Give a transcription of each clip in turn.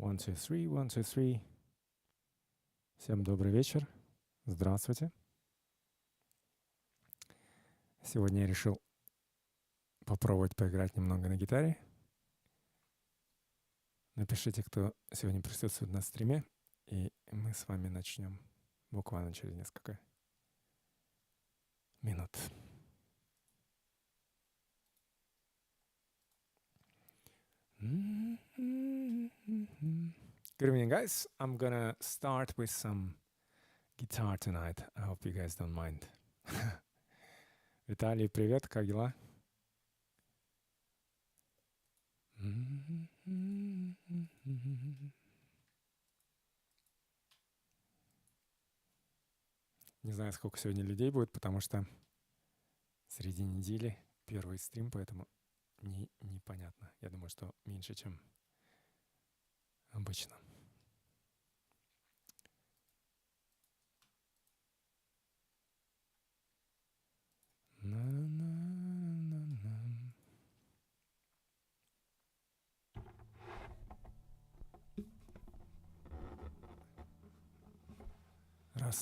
One, two, three, one, two, three. Всем добрый вечер. Здравствуйте. Сегодня я решил попробовать поиграть немного на гитаре. Напишите, кто сегодня присутствует на стриме, и мы с вами начнем буквально через несколько минут. Good evening, guys. I'm gonna start with some guitar tonight. I hope you guys don't mind. Виталий, привет, как дела? Не знаю, сколько сегодня людей будет, потому что среди недели первый стрим, поэтому непонятно. Я думаю, что меньше, чем обычно.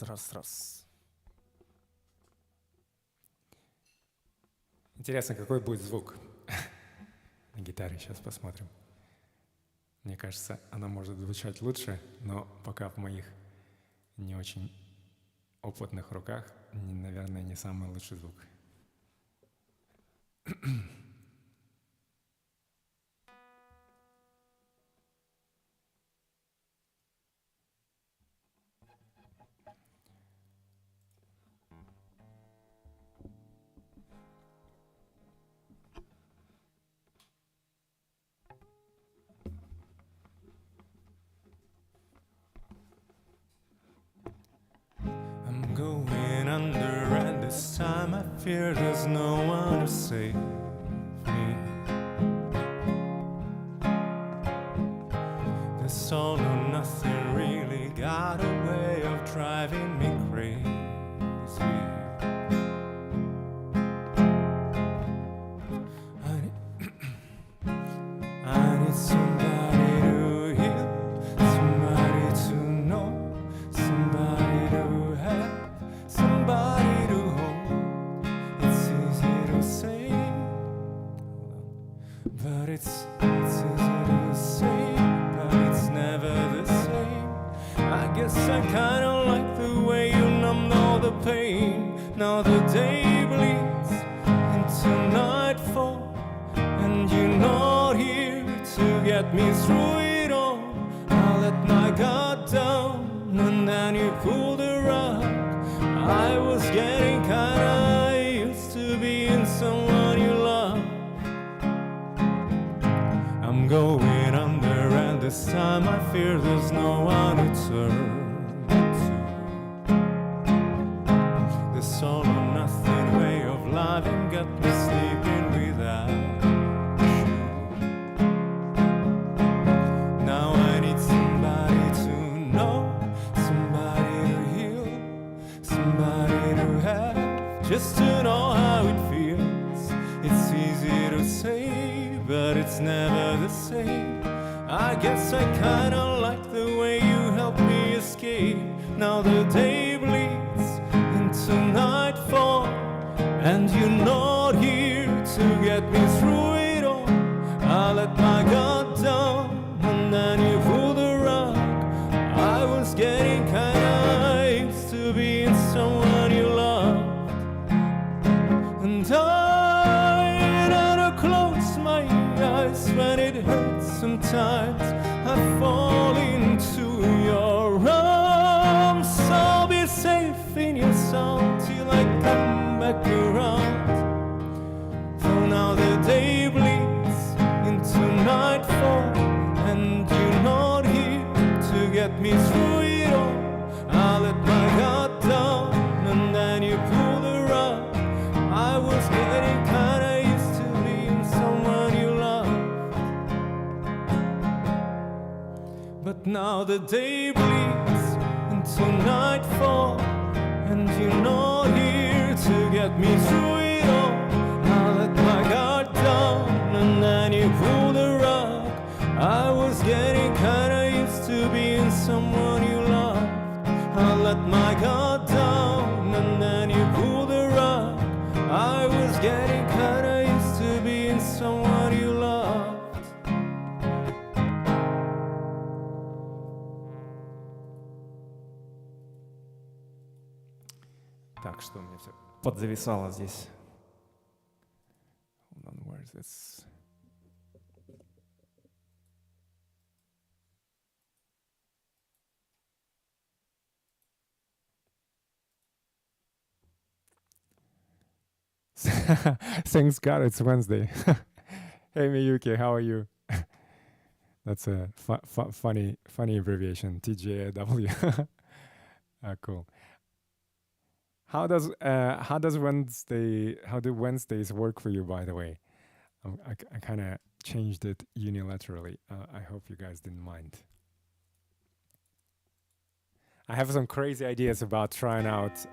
Раз. Интересно, какой будет звук на гитаре. Сейчас посмотрим. Мне кажется, она может звучать лучше, но пока в моих не очень опытных руках, наверное, не самый лучший звук. Going under, and this time I fear there's no one to save me. This all or nothing really got a way of driving me crazy. I need somebody to heal, somebody to know, somebody to have. Somebody to hold. It's easy to say, but it's easy to say, but it's never the same. I guess I kinda like the way you numbed all the pain. Now the day bleeds into nightfall, and you're not here to get me through it all. I let my guard down, and then you pulled the rug. I was getting kinda used to being someone you love. I'm going under, and this time I fear there's no one to turn to. This all or nothing way of loving got me sleeping without you. Now I need somebody to know, somebody to heal, somebody to have, just to know how it feels. It's easy to say, but it's never the same. I guess I kinda like the way you help me escape. Now the day bleeds into nightfall, and you're not here to get me through it all. I let my guard down, and then you pulled the rug. I was getting kinda used to being someone you loved, and I don't close my eyes when it hurts. Sometimes I fall into your arms. I'll be safe in your soul till I come back around. For now the day bleeds into nightfall, and you're not here to get me through it all. I let my guard down, and then you pull the rug. I was getting kinda used to being someone you loved, but now the day bleeds into nightfall, and you're not here to get me through it all. I let my guard down, and then you pull the rug. I was getting kinda I was getting kinda used to being someone you loved. Так, что у меня все подзависало здесь. Hold on, where is this? Thanks God it's Wednesday. Hey Miyuki, how are you? That's a funny abbreviation, TJW. Cool. How do Wednesdays work for you, by the way? I kind of changed it unilaterally. I hope you guys didn't mind. I have some crazy ideas about trying out.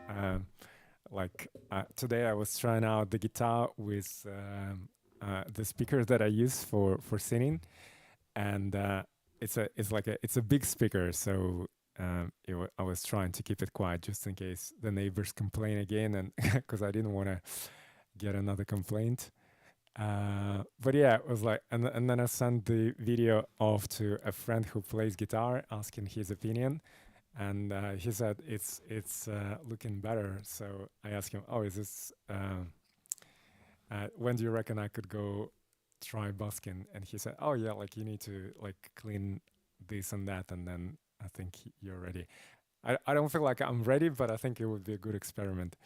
Today, I was trying out the guitar with the speakers that I use for singing, and it's a big speaker, so I was trying to keep it quiet just in case the neighbors complain again, and because I didn't want to get another complaint. But yeah, it was like, and then I sent the video off to a friend who plays guitar, asking his opinion, and he said it's looking better. So I asked him, "Oh, is this? When do you reckon I could go try busking?" And he said, "Oh yeah, like you need to like clean this and that, and then I think you're ready." I don't feel like I'm ready, but I think it would be a good experiment,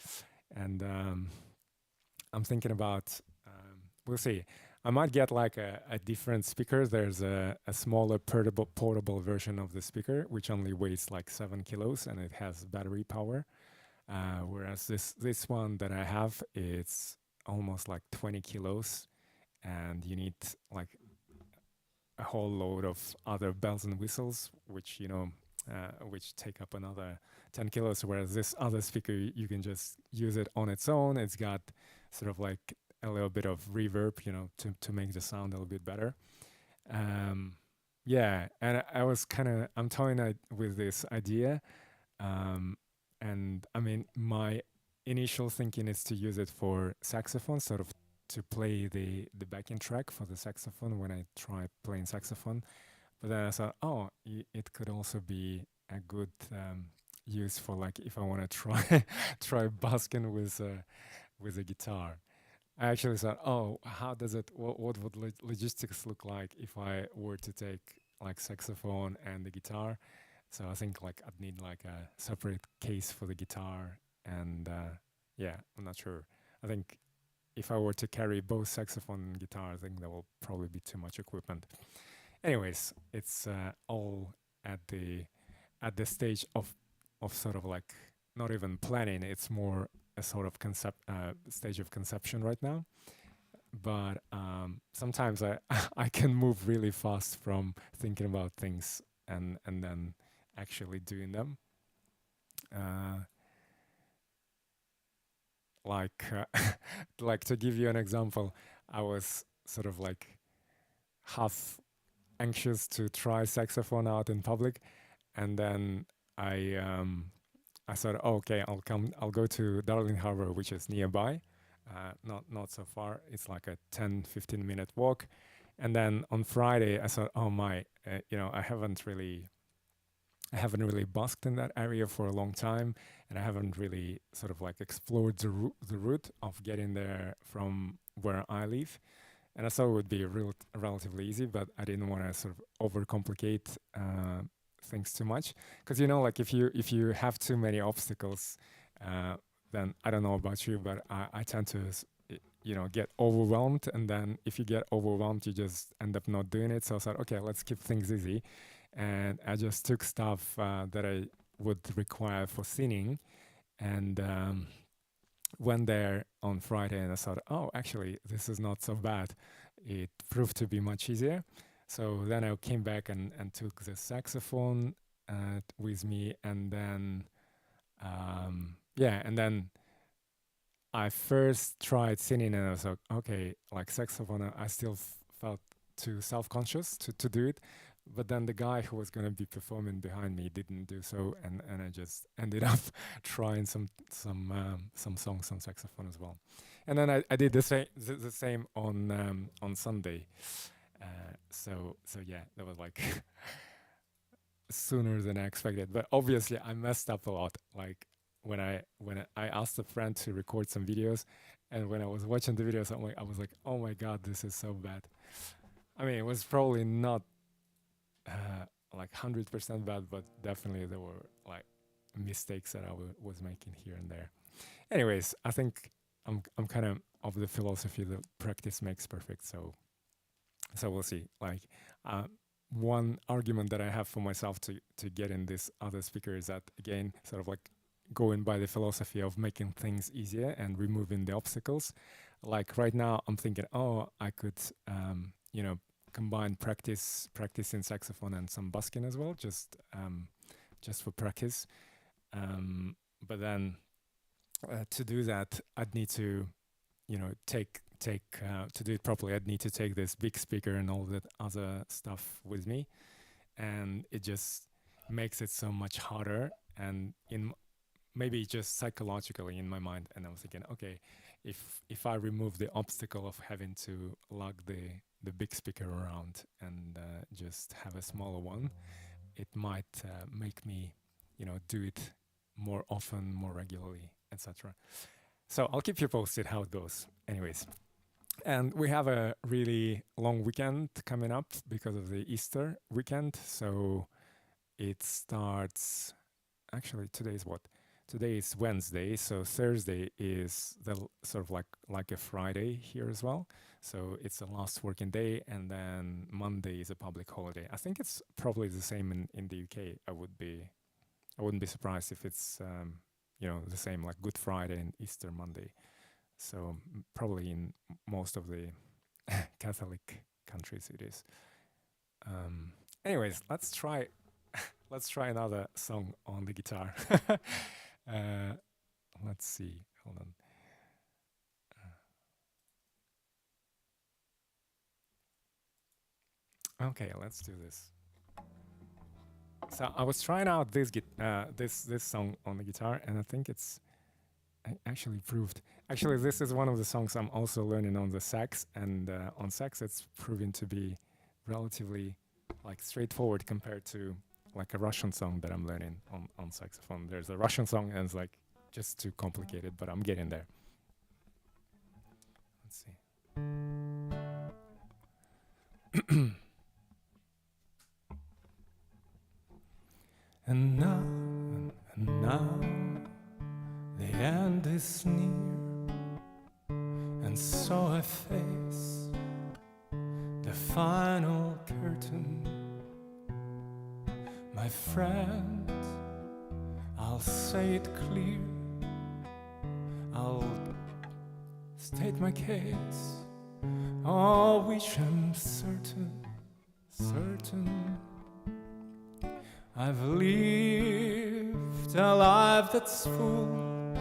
and I'm thinking about. We'll see. I might get like a different speaker. There's a smaller portable version of the speaker, which only weighs like 7 kilos and it has battery power. Whereas this one that I have, it's almost like 20 kilos and you need like a whole load of other bells and whistles, which, which take up another 10 kilos. Whereas this other speaker, you can just use it on its own. It's got sort of like a little bit of reverb, to make the sound a little bit better. Yeah, and I'm toying with this idea. And I mean, my initial thinking is to use it for saxophone, sort of to play the backing track for the saxophone when I try playing saxophone. But then I thought, it could also be a good use for like if I want to try busking with a guitar. I actually thought, how does it? What would logistics look like if I were to take like saxophone and the guitar? So I think like I'd need like a separate case for the guitar, and yeah, I'm not sure. I think if I were to carry both saxophone and guitar, I think that will probably be too much equipment. Anyways, it's all at the stage of sort of like not even planning. It's more a sort of stage of conception right now. But sometimes I can move really fast from thinking about things and then actually doing them. Like to give you an example, I was sort of like half anxious to try saxophone out in public, and then I thought, okay, I'll go to Darling Harbour, which is nearby, not so far. It's like a 10-15 minute walk. And then on Friday, I thought, I haven't really busked in that area for a long time, and I haven't really sort of like explored the route of getting there from where I live. And I thought it would be relatively easy, but I didn't want to sort of overcomplicate things too much, because like if you have too many obstacles, then I don't know about you, but I tend to get overwhelmed, and then if you get overwhelmed, you just end up not doing it. So I thought, okay, let's keep things easy, and I just took stuff that I would require for singing, and went there on Friday, and I thought, actually, this is not so bad. It proved to be much easier. So then I came back and took the saxophone with me, and then and then I first tried singing, and I was like, okay, like saxophone, I still felt too self-conscious to do it. But then the guy who was going to be performing behind me didn't do so, and I just ended up trying some songs on saxophone as well. And then I did the same on Sunday. So yeah, that was like sooner than I expected. But obviously, I messed up a lot. Like when I asked a friend to record some videos, and when I was watching the videos, I was like, oh my god, this is so bad. I mean, it was probably not like 100% bad, but definitely there were like mistakes that I was making here and there. Anyways, I think I'm kind of the philosophy that practice makes perfect. So we'll see. Like one argument that I have for myself to get in this other speaker is that, again, sort of like going by the philosophy of making things easier and removing the obstacles. Like right now, I'm thinking, oh, I could, combine practicing saxophone and some busking as well, just for practice. But then to do that, I'd need to, take to do it properly. I'd need to take this big speaker and all that other stuff with me, and it just makes it so much harder. And maybe just psychologically in my mind, and I was thinking, okay, if I remove the obstacle of having to lug the big speaker around and just have a smaller one, it might make me, do it more often, more regularly, etc. So I'll keep you posted how it goes. Anyways, and we have a really long weekend coming up because of the Easter weekend. So it starts. Actually, today's what? Today is Wednesday, so Thursday is the sort of like a Friday here as well. So it's the last working day, and then Monday is a public holiday. I think it's probably the same in the UK. I wouldn't be surprised if it's the same, like Good Friday and Easter Monday. So probably in most of the Catholic countries it is. Anyways, let's try another song on the guitar. Let's see. Hold on. Okay, let's do this. So I was trying out this song on the guitar, and I think I actually proved. Actually, this is one of the songs I'm also learning on the sax, and on sax it's proving to be relatively like straightforward compared to like a Russian song that I'm learning on saxophone. There's a Russian song and it's like just too complicated, but I'm getting there. Let's see. And now the end is near, and so I face the final curtain. My friend, I'll say it clear, I'll state my case, of which I'm certain. I've lived a life that's full,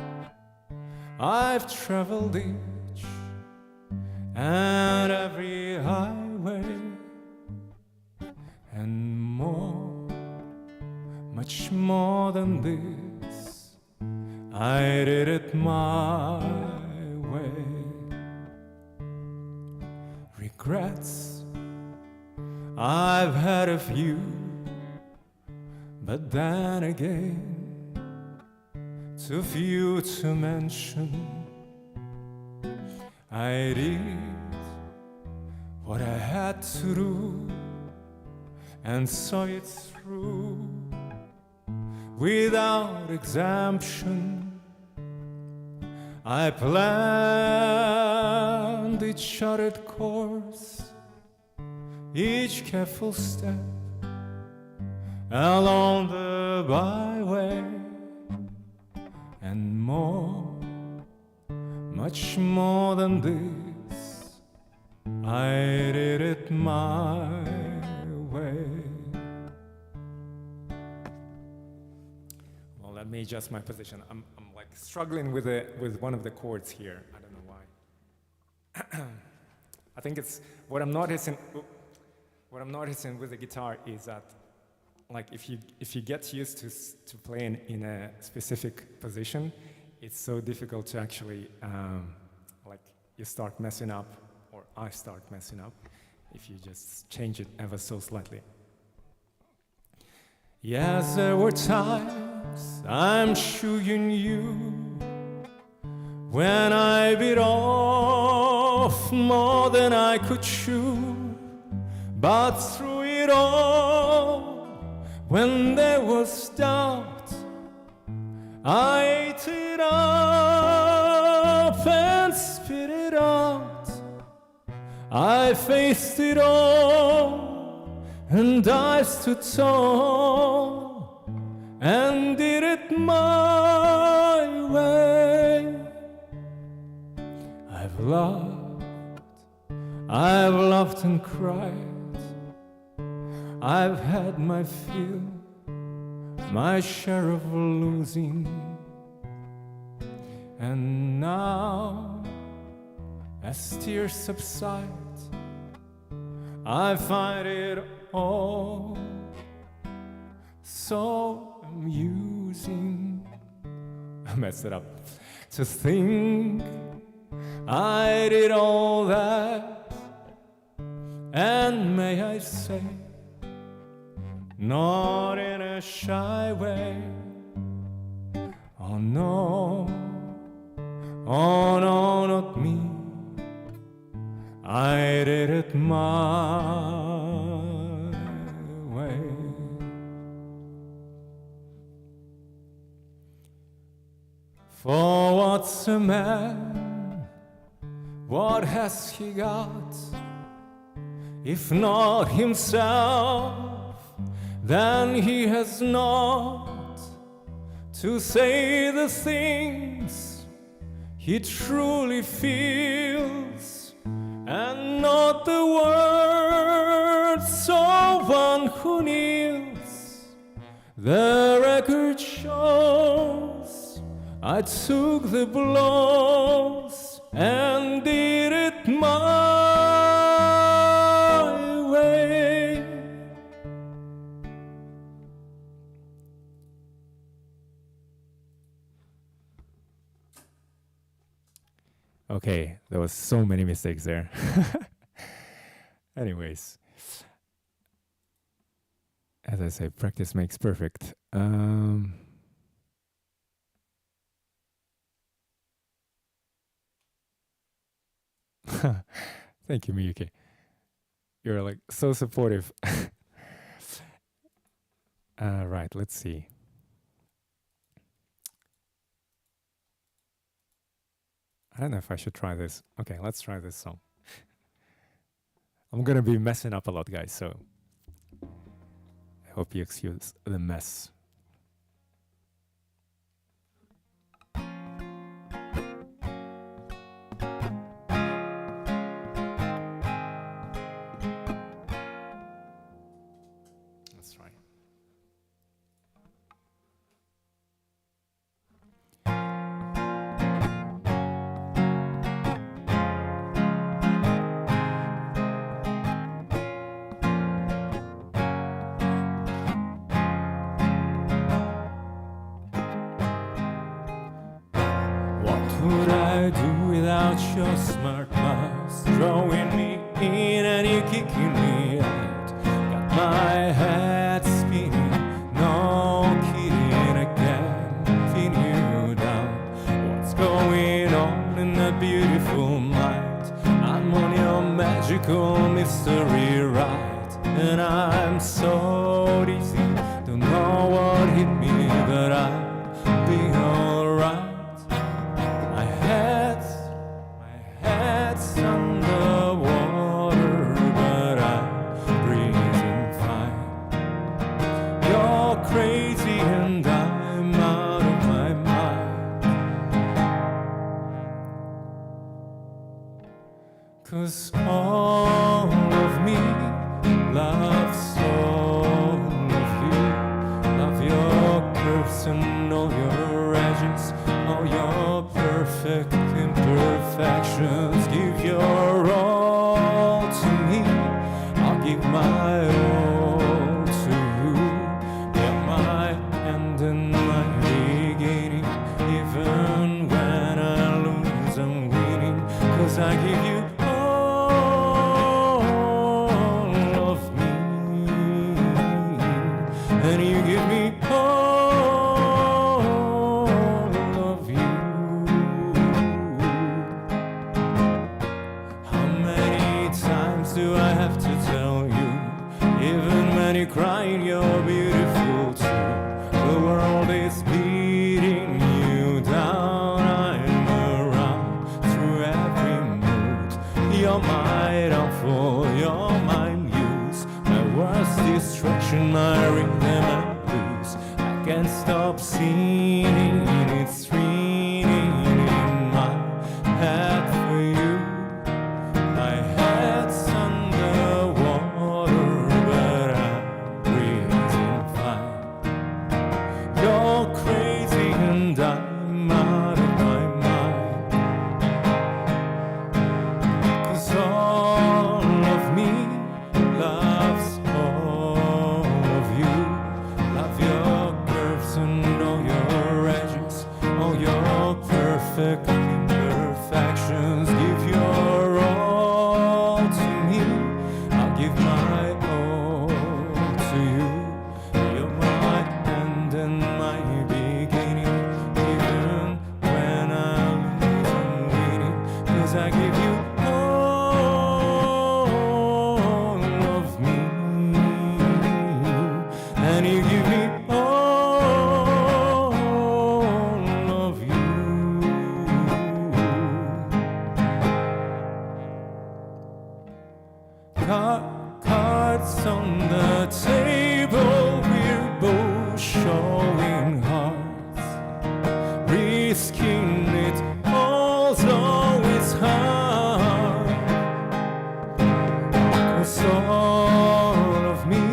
I've traveled each and every highway, and more, much more than this, I did it my way. Regrets, I've had a few, but then again, too few to mention. I did what I had to do and saw it through without exemption. I planned each charted course, each careful step along the byway, and more, much more than this, I did it my way. Well, let me adjust my position. I'm like struggling with one of the chords here. I don't know why. I think it's what I'm noticing. what I'm noticing with the guitar is that, like, if you get used to playing in a specific position, it's so difficult to actually, like, you start messing up, or I start messing up, if you just change it ever so slightly. Yes, there were times, I'm sure you knew, when I bit off more than I could chew. But through it all, when there was doubt, I ate it up and spit it out. I faced it all, and I stood tall and did it my way. I've loved and cried. I've had my fill, my share of losing. And now, as tears subside, I find it all so amusing. I messed it up. To think I did all that, and may I say, not in a shy way. Oh no, not me. I did it my way. For what's a man? What has he got? If not himself, then he has not to say the things he truly feels, and not the words of one who kneels. The record shows I took the blows and did it my way. Okay, there was so many mistakes there. Anyways, as I say, practice makes perfect. Thank you, Miyuki. You're like so supportive. Right, let's see. I don't know if I should try this. Okay, let's try this song. I'm gonna be messing up a lot, guys, so I hope you excuse the mess. Let's try. What would I do without your smart mouth, drawing me in and you kicking me out? Got my head spinning, no kidding again, pin you down. What's going on in that beautiful mind? I'm on your magical mystery ride, and I'm so dizzy, don't know what hit me, but I'll be alright. My head's underwater, but I'm breathing fine. You're crazy and I'm out of my mind. 'Cause all of me loves all of you. Love your curves and all your edges, all your perfect imperfections. Give your all to me, I'll give my I give you all of me, and you give me all of you. How many times do I have to tell you? Even when you're crying, you're beautiful too. The world is beating you down. I'm around through every mood. You're my downfall, you're my muse, my worst distraction, my rhythm and blues. I can't stop singing, it's ringing in my head for you. My head's underwater, but I'm breathing fine. You're crazy and I'm out of my mind. 'Cause all of me loves all of you. Love your curves and all your edges, all your perfect imperfections. Give your all to me, I'll give my all to you. You're my end and my beginning, even when I'm winning. 'Cause I give you all of me, and you give me all of you. Cards on the table, we're both showing hearts, risking it all, though it's hard. 'Cause all of me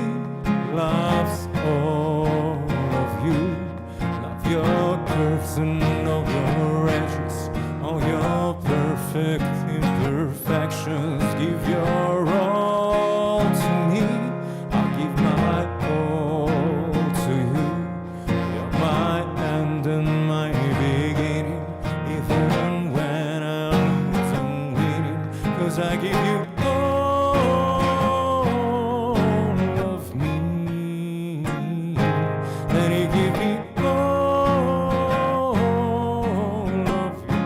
loves all of you. Love your curves and all your edges, all your perfect imperfections. Give your all to me, I'll give my all to you. You're my end and my beginning, even when I'm losing, winning. 'Cause I give you all of me, and you give me all of you.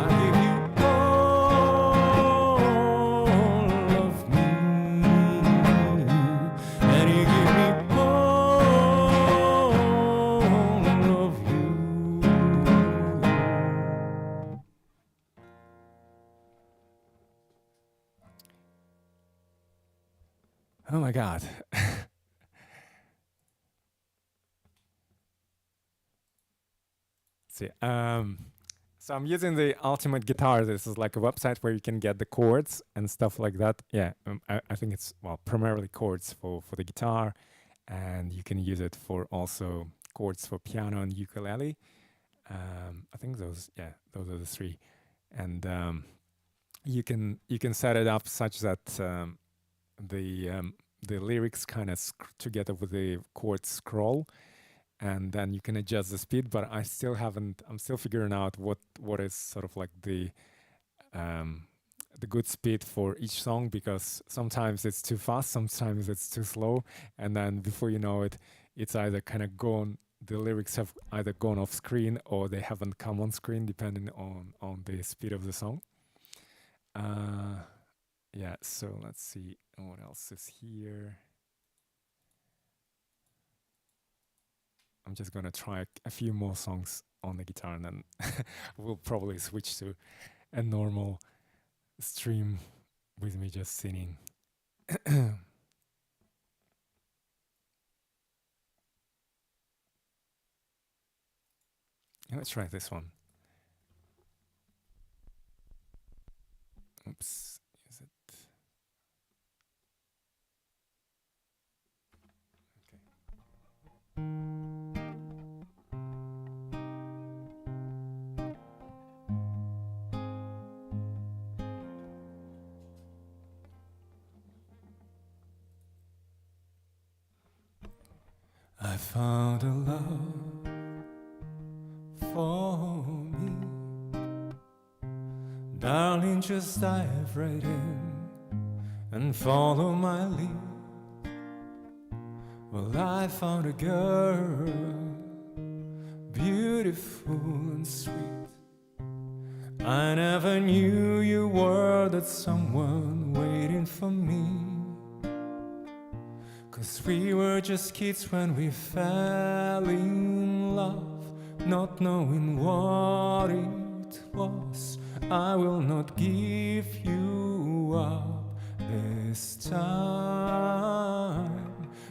I give you all of me, and you give me all of you. Oh my God. See, so I'm using the Ultimate Guitar. This is like a website where you can get the chords and stuff like that. Yeah, I think it's, well, primarily chords for the guitar, and you can use it for also chords for piano and ukulele. I think those are the three, and you can set it up such that the lyrics kind of together with the chord scroll, and then you can adjust the speed. But I'm still figuring out what is sort of like the good speed for each song, because sometimes it's too fast, sometimes it's too slow, and then before you know it, it's either kind of gone. The lyrics have either gone off screen or they haven't come on screen, depending on the speed of the song. Yeah, so let's see what else is here. I'm just gonna try a few more songs on the guitar, and then we'll probably switch to a normal stream with me just singing. Let's try this one. Oops, is it? I found a love for me, Darling, just dive right in and follow my lead. Well, I found a girl, beautiful and sweet. I never knew you were that someone waiting for me. 'Cause we were just kids when we fell in love, not knowing what it was. I will not give you up this time.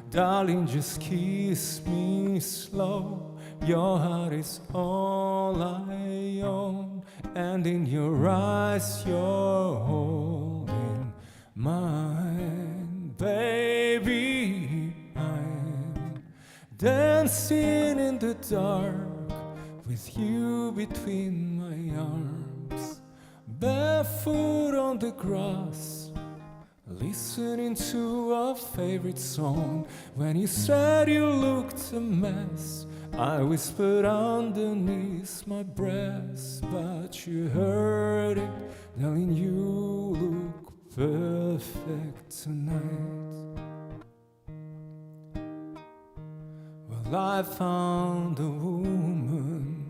Darling, just kiss me slow. Your heart is all I own, and in your eyes you're holding mine. Baby, I'm dancing in the dark with you between my arms, barefoot on the grass, listening to our favorite song. When you said you looked a mess, I whispered underneath my breath, but you heard it, darling, you look perfect tonight. Well, I found a woman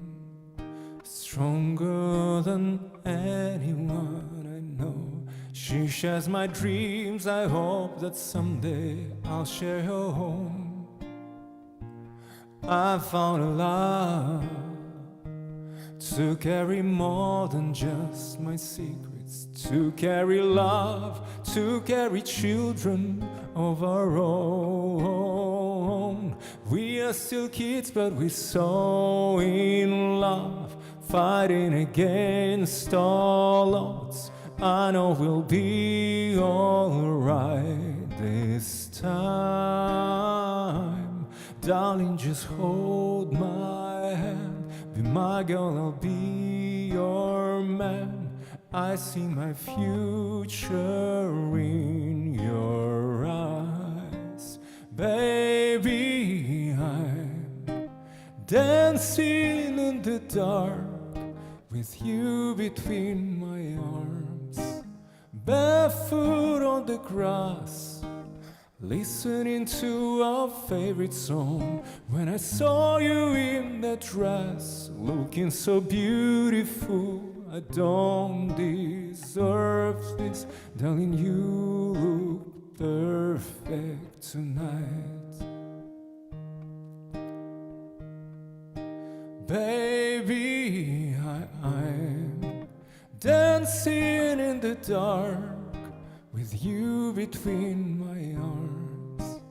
stronger than anyone I know. She shares my dreams, I hope that someday I'll share her home. I found a love to carry more than just my secrets, to carry love, to carry children of our own. We are still kids, but we're so in love, fighting against all odds. I know we'll be alright this time. Darling, just hold my hand. Be my girl, I'll be your man. I see my future in your eyes. Baby, I'm dancing in the dark with you between my arms, barefoot on the grass, listening to our favorite song. When I saw you in that dress, looking so beautiful, I don't deserve this. Darling, you look perfect tonight. Baby, I'm dancing in the dark with you between my arms,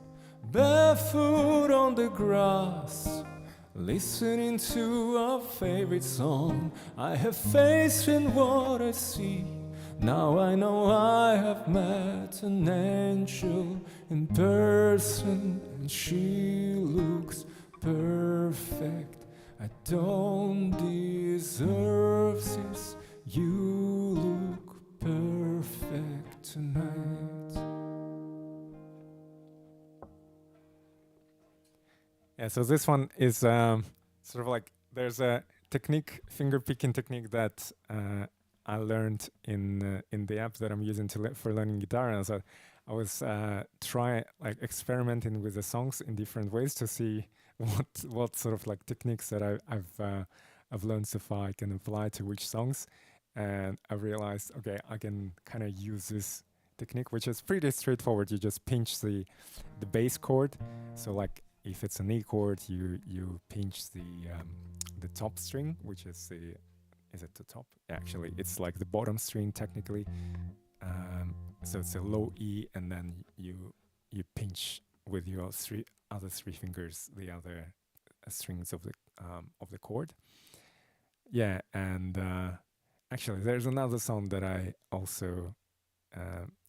barefoot on the grass, listening to our favorite song. I have faith in what I see. Now I know I have met an angel in person, and she looks perfect. I don't deserve this. You look perfect tonight. Yeah, so this one is sort of like, there's a technique, finger picking technique that I learned in the app that I'm using for learning guitar. And so I was experimenting with the songs in different ways to see what sort of like techniques that I've learned so far I can apply to which songs. And I realized, okay, I can kind of use this technique, which is pretty straightforward. You just pinch the bass chord. So like if it's an E chord, you pinch the top string, which is is it the top? Actually, it's like the bottom string technically. So it's a low E, and then you pinch with your other three fingers the other strings of the chord. Yeah, and actually, there's another song that I also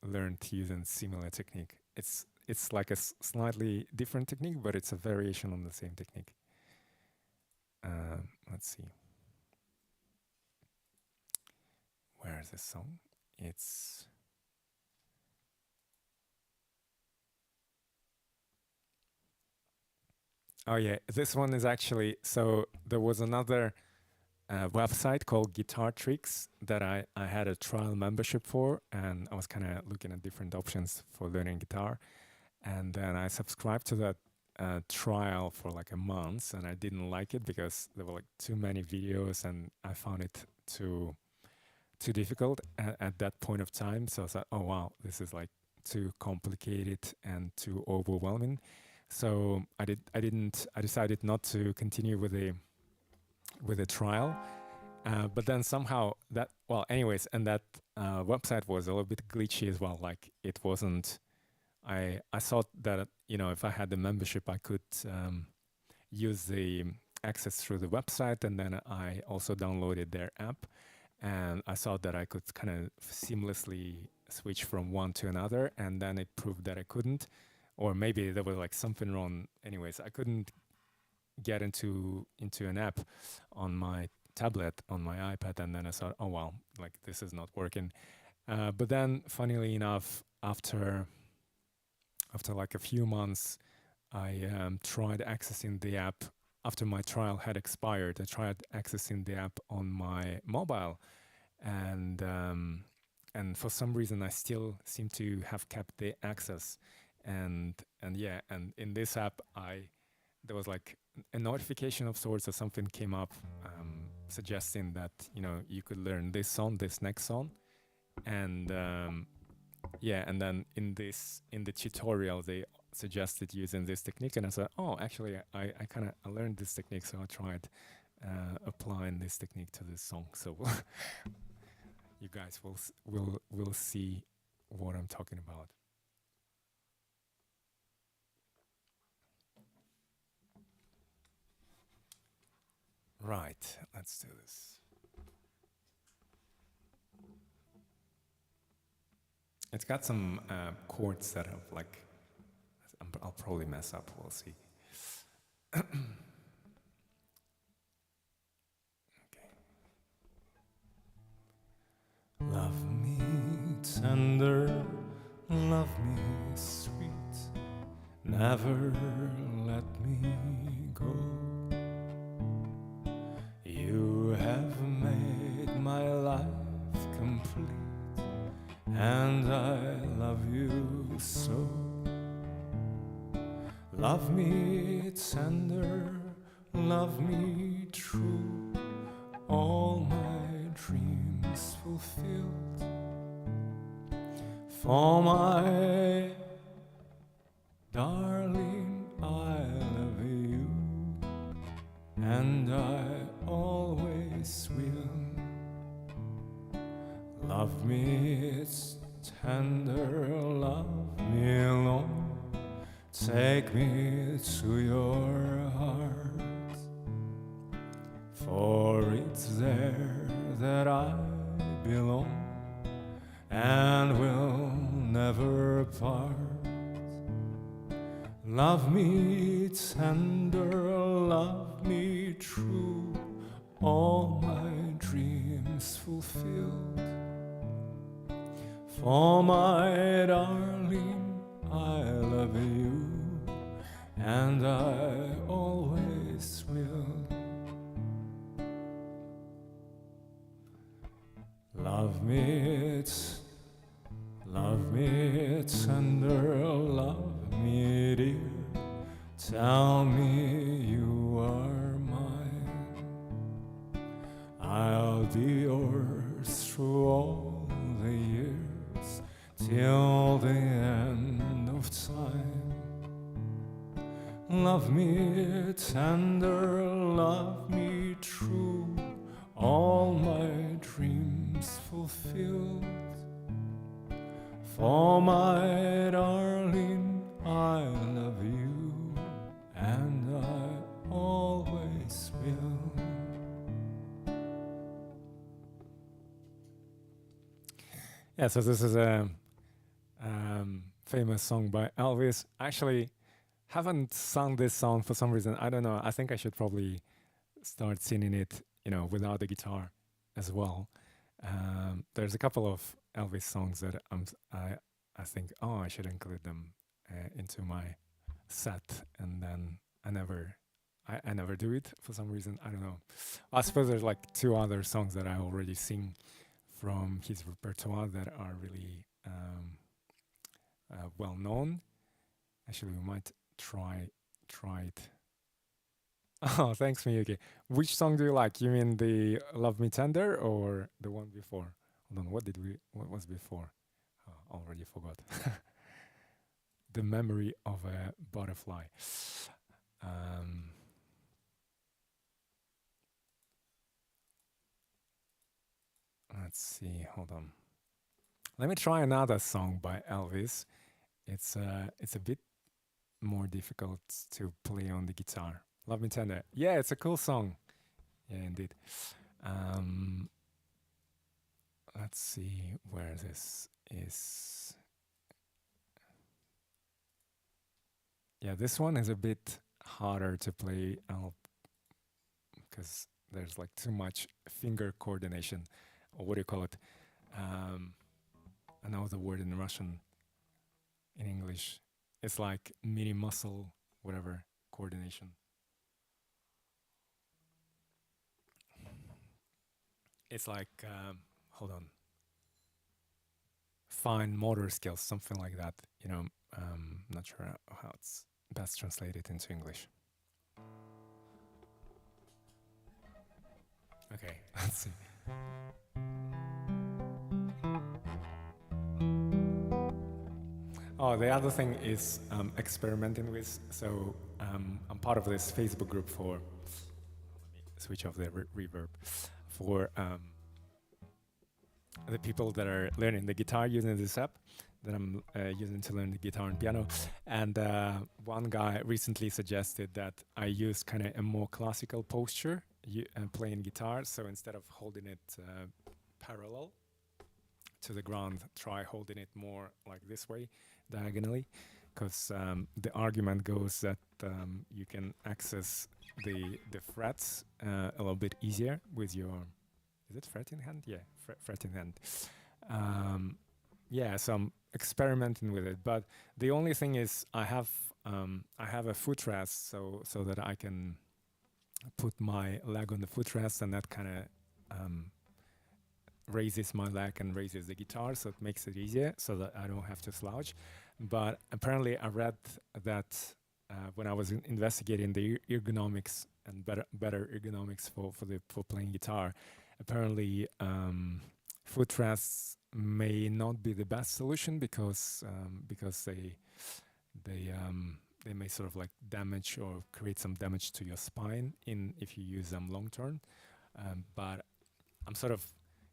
learned using similar technique. It's like a slightly different technique, but it's a variation on the same technique. Let's see. Where is this song? It's... Oh yeah, this one is actually... So there was another website called Guitar Tricks that I had a trial membership for, and I was kind of looking at different options for learning guitar. And then I subscribed to that trial for like a month, and I didn't like it because there were like too many videos, and I found it too difficult at that point of time. So I thought, oh wow, this is like too complicated and too overwhelming. So I decided not to continue with the trial. But then somehow anyways, and that website was a little bit glitchy as well. Like it wasn't. I thought that if I had the membership, I could use the access through the website, and then I also downloaded their app, and I thought that I could kind of seamlessly switch from one to another, and then it proved that I couldn't, or maybe there was like something wrong. Anyways, I couldn't get into an app on my tablet, on my iPad, and then I thought, oh well, like this is not working. But then, funnily enough, after like a few months, I tried accessing the app. After my trial had expired, I tried accessing the app on my mobile, and for some reason I still seem to have kept the access. And in this app, there was like a notification of sorts, or something came up suggesting that you could learn this song, this next song, and and then in the tutorial they suggested using this technique, and I said, oh, actually I learned this technique, so I tried applying this technique to this song. So you guys will see what I'm talking about. Right, let's do this. It's got some chords that have like, I'll probably mess up, we'll see. Okay. Love me tender, love me sweet, never let me go. You have made my life complete, and I love you so. Love me tender, love me true, all my dreams fulfilled. For my darling, I love you, and I always will. Love me tender, love me long, take me to your heart, for it's there that I belong and will never part. Love me tender, love me true, all my dreams fulfilled. For my darling, I love you, and I always will. Love me tender, love me dear, tell me you are mine. I'll be yours through all the years, till the end of time. Love me tender, love me true, all my dreams fulfilled. For my darling, I love you, and I always will. Yeah, so this is a famous song by Elvis. Actually, haven't sung this song for some reason. I don't know. I think I should probably start singing it, without the guitar as well. There's a couple of Elvis songs that I think, oh, I should include them into my set, and then I I never do it for some reason. I don't know. I suppose there's like two other songs that I already sing from his repertoire that are really well known. Actually, we might try it. Oh, thanks, Miyuki. Which song do you like? You mean the "Love Me Tender" or the one before? Hold on, what was before? Oh, already forgot. The Memory of a Butterfly. Let's see. Hold on. Let me try another song by Elvis. It's a bit more difficult to play on the guitar. Love Me Tender. Yeah, it's a cool song. Yeah, indeed. Let's see where this is. Yeah, this one is a bit harder to play because there's like too much finger coordination, or what do you call it? I know the word in Russian. In English, it's like mini muscle, whatever, coordination. It's like, hold on, fine motor skills, something like that. You know, not sure how it's best translated into English. Okay, let's see. Oh, the other thing is experimenting with. So I'm part of this Facebook group for. Let me switch off the reverb for the people that are learning the guitar using this app that I'm using to learn the guitar and piano. And one guy recently suggested that I use kind of a more classical posture playing guitar. So instead of holding it parallel to the ground, try holding it more like this way, diagonally, because the argument goes that you can access the frets a little bit easier with your, is it fret in hand? Yeah, fret in hand. Yeah, so I'm experimenting with it, but the only thing is I have a footrest, so that I can put my leg on the footrest, and that kind of raises my leg and raises the guitar, so it makes it easier, so that I don't have to slouch. But apparently, I read that when I was investigating the ergonomics and better ergonomics for playing guitar, apparently footrests may not be the best solution because they may sort of like damage or create some damage to your spine if you use them long term. But I'm sort of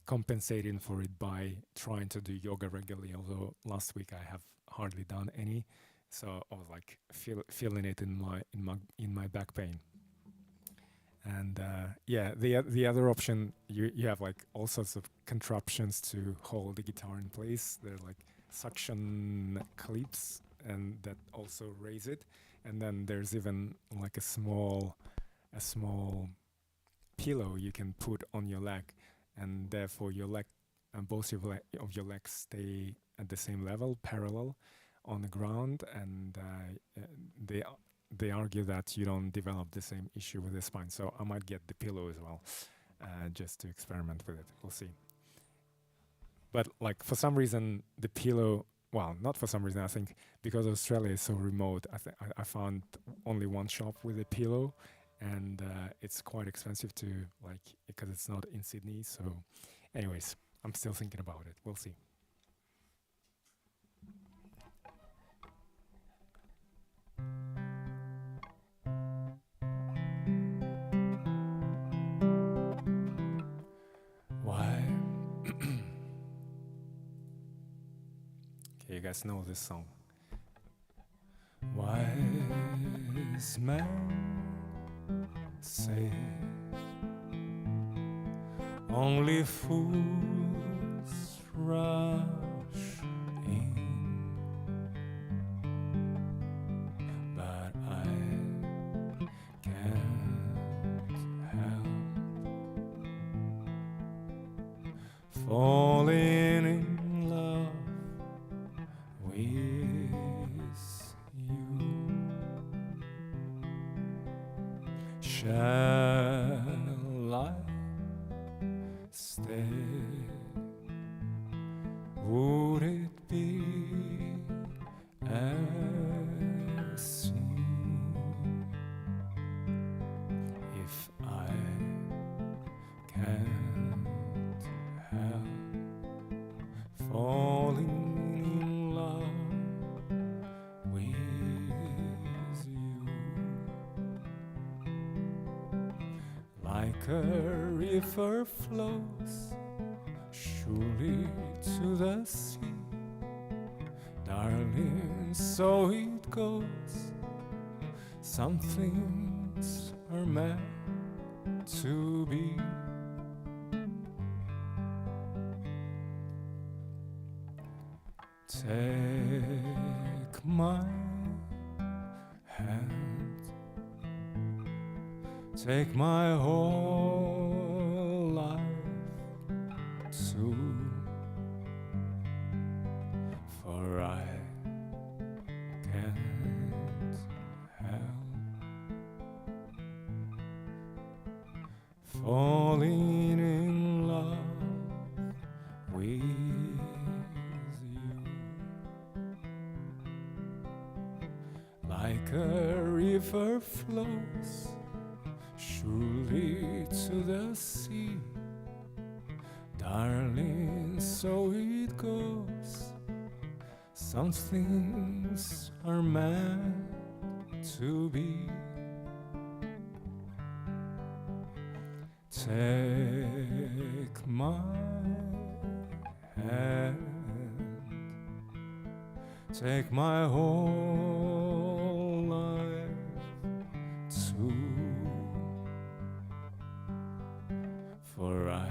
compensating for it by trying to do yoga regularly, although last week I have hardly done any, so I was like feeling it in my back pain. And yeah, the other option, you have like all sorts of contraptions to hold the guitar in place. They're like suction clips, and that also raise it. And then there's even like a small pillow you can put on your leg, and therefore your leg and both of your legs stay at the same level, parallel on the ground. And they argue that you don't develop the same issue with the spine. So I might get the pillow as well, just to experiment with it. We'll see. But like for some reason, the pillow, well, not for some reason, I think because Australia is so remote, I found only one shop with a pillow, and it's quite expensive to like, because it's not in Sydney. So anyways, I'm still thinking about it. We'll see. Why? Okay, you guys know this song. Wise men say only fools rush in, but I can't help falling in love with you. river flows surely to the sea, darling, so it goes. Some things are meant to be. Take my hand, take my whole life too, for I can't help falling in love with you. Like a river flows surely to the sea, darling, so it goes. Some things are meant to be. Take my hand, take my whole life too, for I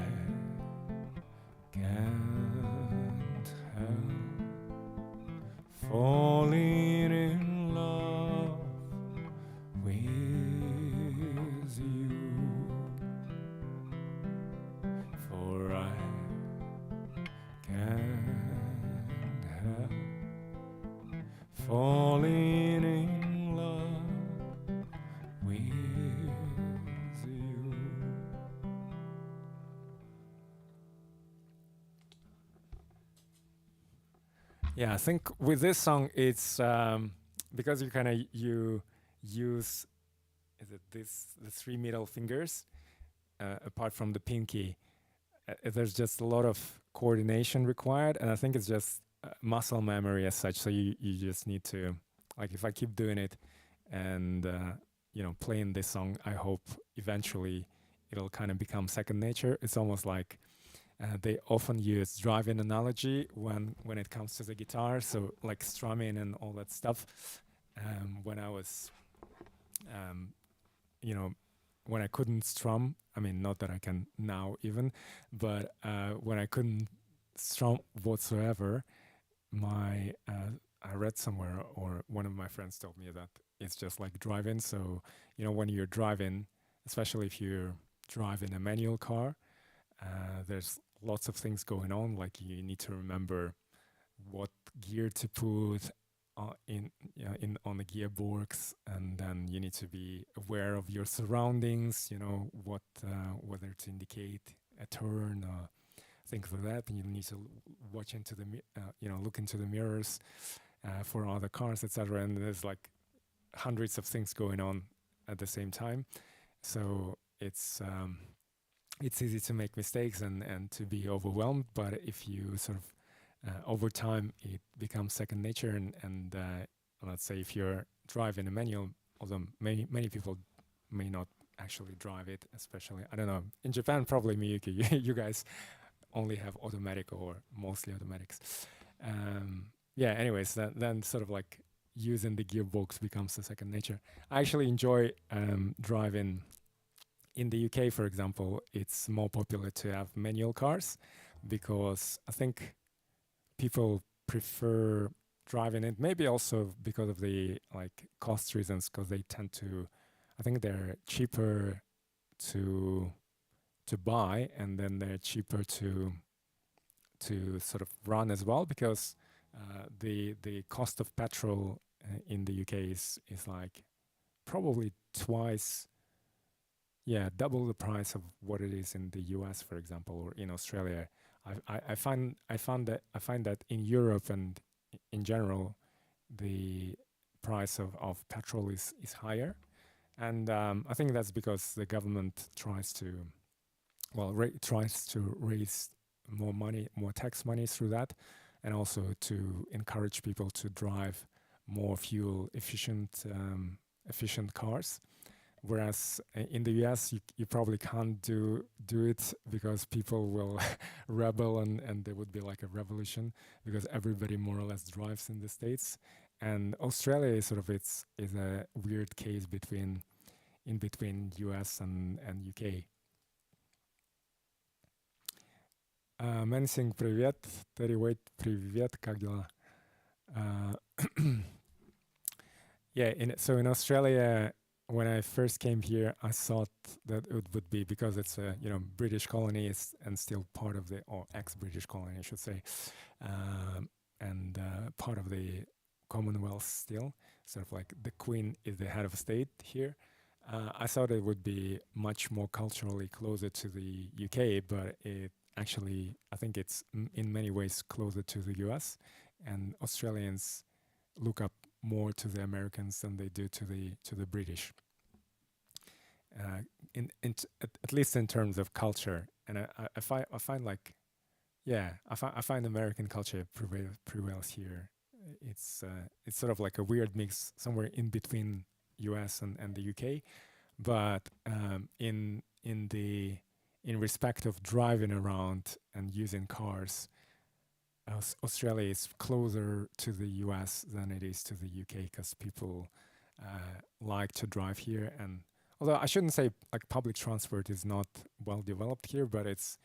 can't help falling in love with you, for I can't help falling in love with you. Yeah, I think with this song, it's because you kind of you use the three middle fingers apart from the pinky. There's just a lot of coordination required, and I think it's just muscle memory as such. So you just need to, like, if I keep doing it and playing this song, I hope eventually it'll kind of become second nature. It's almost like they often use driving analogy when it comes to the guitar, so like strumming and all that stuff. When I was, when I couldn't strum, I mean, not that I can now even, but when I couldn't strum whatsoever, I read somewhere, or one of my friends told me that it's just like driving. So, when you're driving, especially if you're driving a manual car, there's lots of things going on. Like you need to remember what gear to put on the gearbox, and then you need to be aware of your surroundings. Whether to indicate a turn or things like that. And you need to watch into the look into the mirrors for other cars, etc. And there's like hundreds of things going on at the same time. So it's easy to make mistakes and to be overwhelmed, but if you sort of over time it becomes second nature, and let's say if you're driving a manual, although many people may not actually drive it, especially, I don't know, in Japan probably, Miyuki, you guys only have automatic or mostly automatics. Anyways, then sort of like using the gearbox becomes the second nature. I actually enjoy driving. In the UK, for example, it's more popular to have manual cars because I think people prefer driving it. Maybe also because of the cost reasons, because they tend to, I think they're cheaper to buy, and then they're cheaper to sort of run as well, because the cost of petrol in the UK is like probably twice. Yeah, double the price of what it is in the US, for example, or in Australia. I find that in Europe and in general, the price of petrol is higher, and I think that's because the government tries to raise more money, more tax money through that, and also to encourage people to drive more fuel efficient cars. Whereas in the US, you probably can't do it because people will rebel and there would be like a revolution because everybody more or less drives in the States. And Australia is sort of is a weird case in between US and UK. Mensing, привет. Terry Wait, привет. Как дела? Yeah, so in Australia, when I first came here, I thought that it would be because it's a British colony and still part of the or ex-British colony, I should say, and part of the Commonwealth still. Sort of like the Queen is the head of state here. I thought it would be much more culturally closer to the UK, but it actually, I think it's in many ways closer to the US, and Australians look up more to the Americans than they do to the British. At least in terms of culture, and I find like, yeah, I find American culture prevails here. It's sort of like a weird mix somewhere in between US and the UK, but in respect of driving around and using cars, Australia is closer to the US than it is to the UK because people like to drive here. And although I shouldn't say like public transport is not well developed here, but it's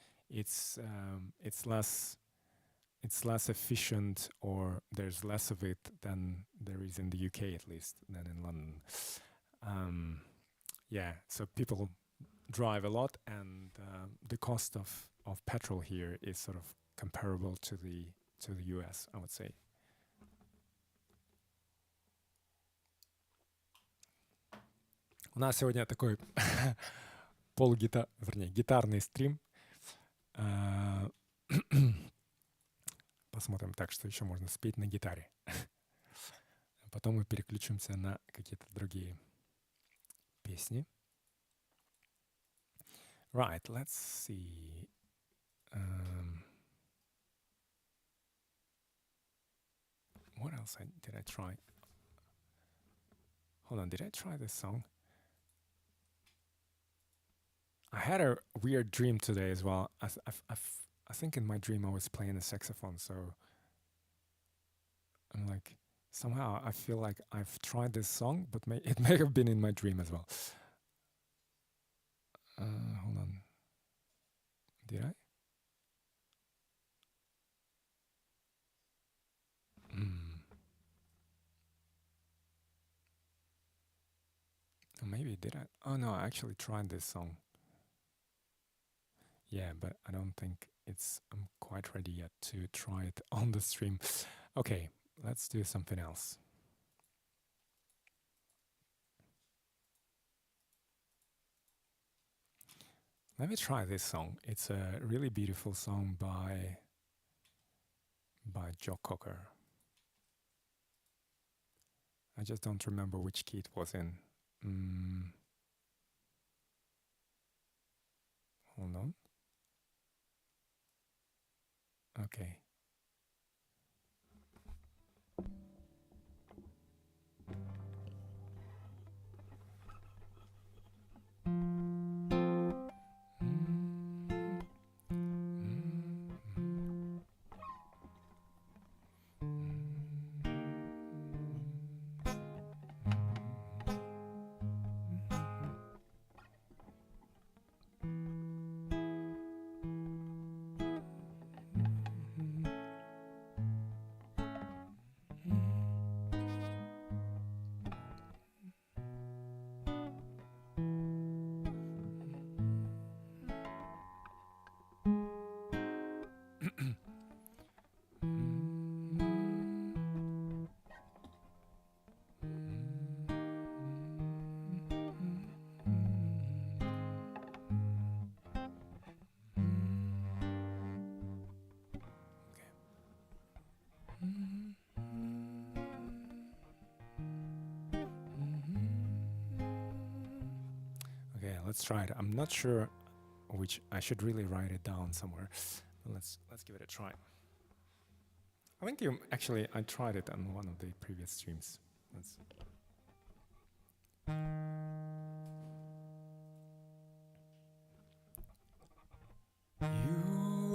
less efficient, or there's less of it than there is in the UK, at least, than in London. Yeah, so people drive a lot, and the cost of petrol here is sort of comparable to the US, I would say. У нас сегодня такой гитарный стрим. Посмотрим так, что еще можно спеть на гитаре. Потом мы переключимся на какие-то другие песни. Right, let's see. What else did I try? Hold on, did I try this song? I had a weird dream today as well. I think in my dream I was playing the saxophone, so I'm like, somehow I feel like I've tried this song, but it may have been in my dream as well. Hold on. Did I? Maybe did I? Oh no, I actually tried this song. Yeah, but I don't think I'm quite ready yet to try it on the stream. Okay, let's do something else. Let me try this song. It's a really beautiful song by Joe Cocker. I just don't remember which key it was in. Hold on. Okay. Okay, let's try it. I'm not sure which. I should really write it down somewhere. Let's give it a try. I think I tried it on one of the previous streams.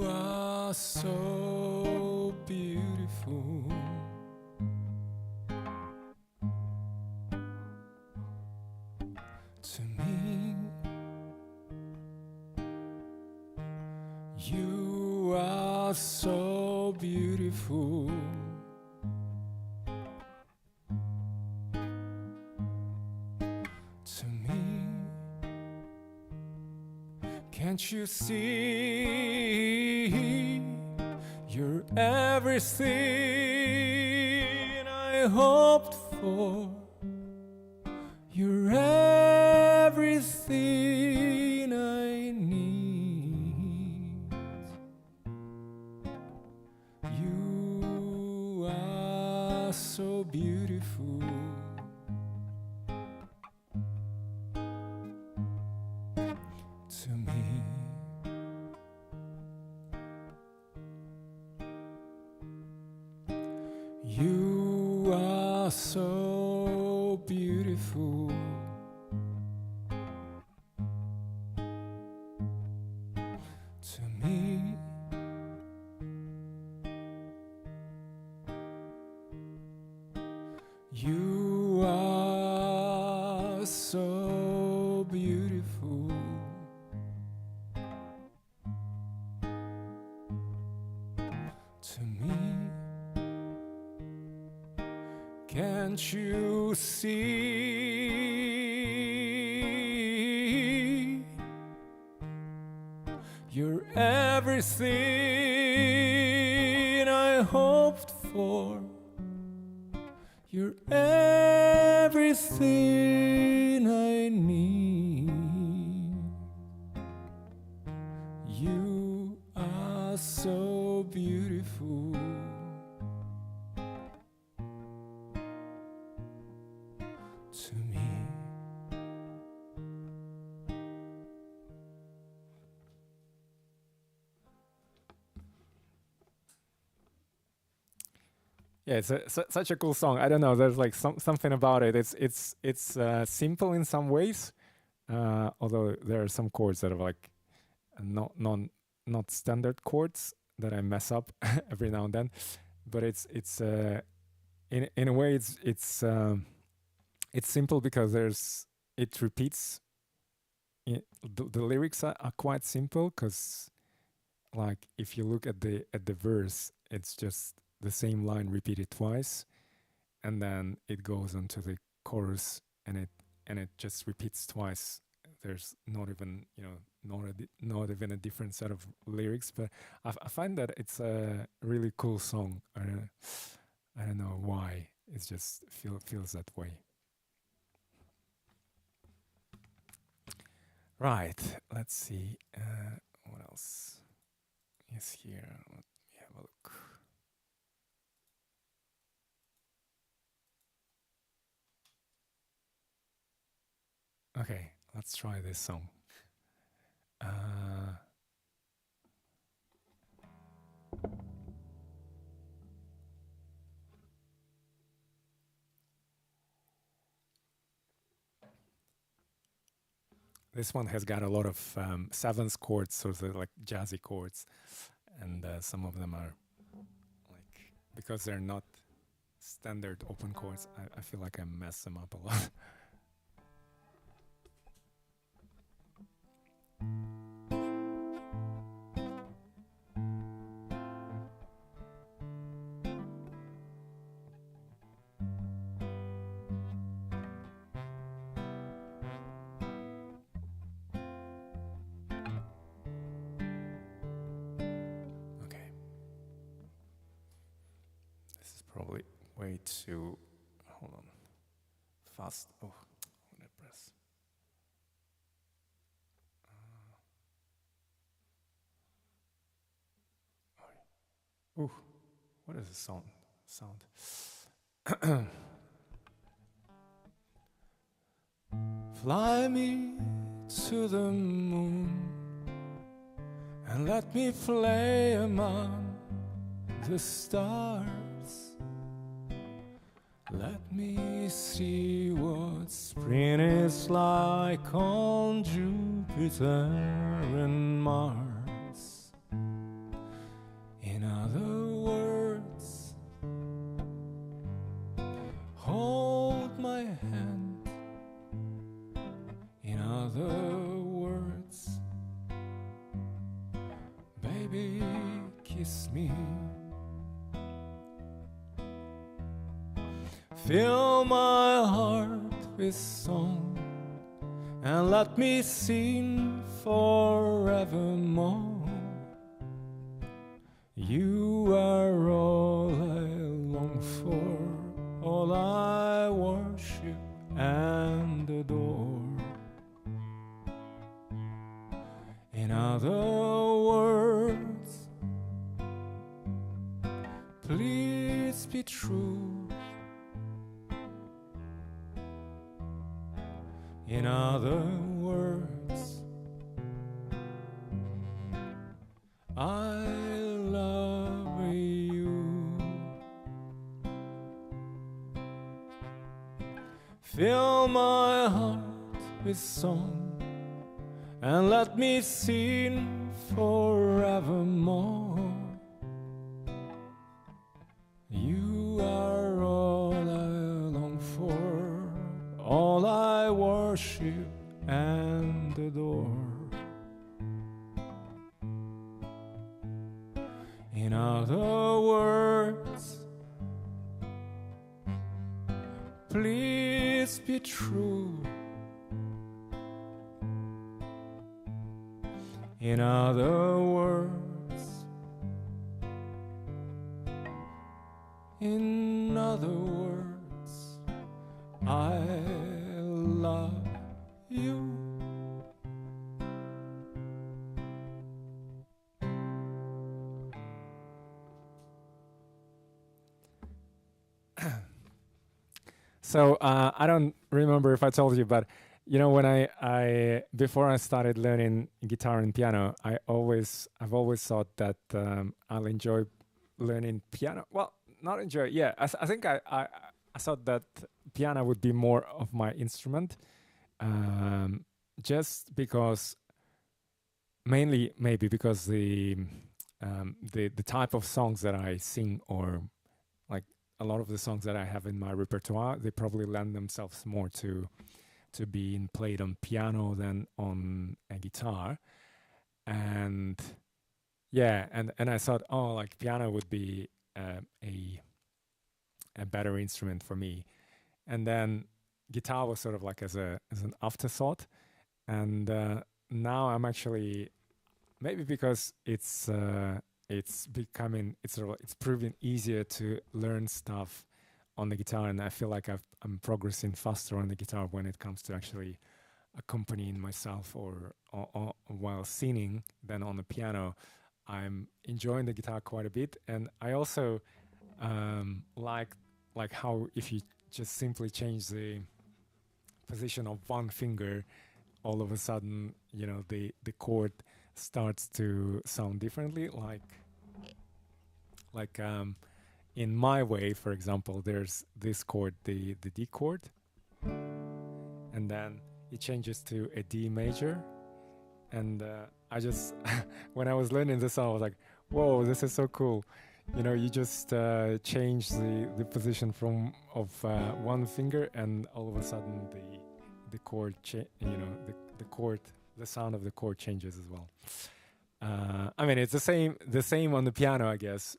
are so beautiful. To me, you are so beautiful. To me, can't you see? You're everything I hoped for. You're everything I need. You are so beautiful. To me, you are so beautiful. To me, you are so beautiful. To me, can't you see? You're everything I hoped for. You're everything I need. You are so beautiful. To me, yeah, it's such a cool song. I don't know. There's like something about it. It's simple in some ways, although there are some chords that are like not standard chords that I mess up every now and then. But it's in a way it's simple because it repeats. The lyrics are quite simple because, like, if you look at the verse, it's just the same line repeated twice, and then it goes onto the chorus, and it just repeats twice. There's not even not even a different set of lyrics, but I find that it's a really cool song. I don't know why. It's just feels that way. Right. Let's see what else is here. Let me have a look. Okay, let's try this song. This one has got a lot of seventh chords, so they're like jazzy chords, and some of them are like, because they're not standard open chords, I feel like I mess them up a lot. Probably way too, hold on, fast. Oh, what did I press? Ooh, what is the sound? Fly me to the moon and let me play among the stars. Let me see what spring is like on Jupiter and Mars. me. Fill my heart with song and let me sing forevermore. You are all I long for, all I worship and adore. In other words, please be true. In other words, I love you. Fill my heart with song and let me sing forevermore. You are all I long for, all I worship and adore. In other words, please be true. In other words, in other words, I love you. So I don't remember if I told you, but you know, when I before I started learning guitar and piano, I've always thought that I'll enjoy learning piano. Well, not enjoy. Yeah, I think I thought that piano would be more of my instrument, just because mainly maybe because the type of songs that I sing, or like a lot of the songs that I have in my repertoire, they probably lend themselves more to being played on piano than on a guitar. And yeah, and I thought, oh, like piano would be a better instrument for me. And then guitar was sort of like as an afterthought. And now I'm actually, maybe because it's proving easier to learn stuff on the guitar, and I feel like I'm progressing faster on the guitar when it comes to actually accompanying myself or while singing than on the piano. I'm enjoying the guitar quite a bit, and I also like how if you just simply change the position of one finger, all of a sudden, you know, the chord starts to sound differently. Like in my way, for example, there's this chord, the D chord, and then it changes to a D major. And I just, when I was learning this song, I was like, whoa, this is so cool. You know, you just change the position of one finger, and all of a sudden the chord, the chord, the sound of the chord changes as well. I mean, it's the same on the piano, I guess,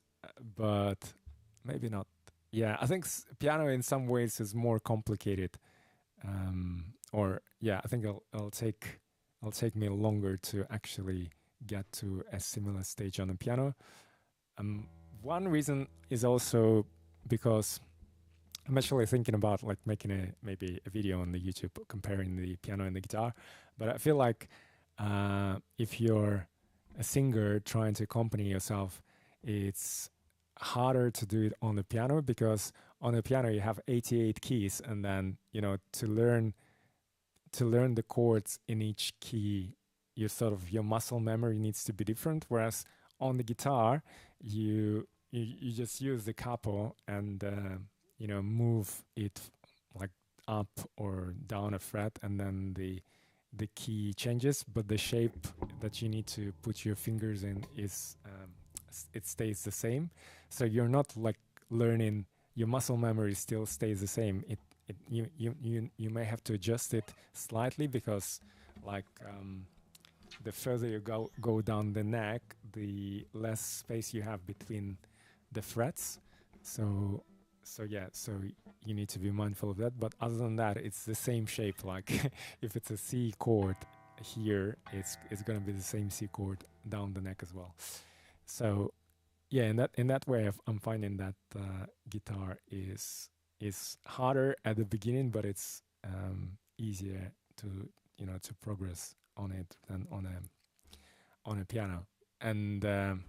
but maybe not. Yeah, I think piano in some ways is more complicated. Or yeah, I think it'll take me longer to actually get to a similar stage on the piano. One reason is also because I'm actually thinking about like making maybe a video on the YouTube comparing the piano and the guitar. But I feel like if you're a singer trying to accompany yourself, it's harder to do it on the piano, because on the piano you have 88 keys, and then, you know, to learn the chords in each key, your muscle memory needs to be different. Whereas on the guitar, you just use the capo and move it like up or down a fret, and then the key changes, but the shape that you need to put your fingers in is it stays the same. So you're not like learning, your muscle memory still stays the same. You may have to adjust it slightly, because like the further you go down the neck, the less space you have between the frets. So yeah, so you need to be mindful of that. But other than that, it's the same shape. Like if it's a C chord here, it's gonna be the same C chord down the neck as well. So yeah, in that way, I'm finding that guitar is harder at the beginning, but it's easier to to progress on it than on a piano, and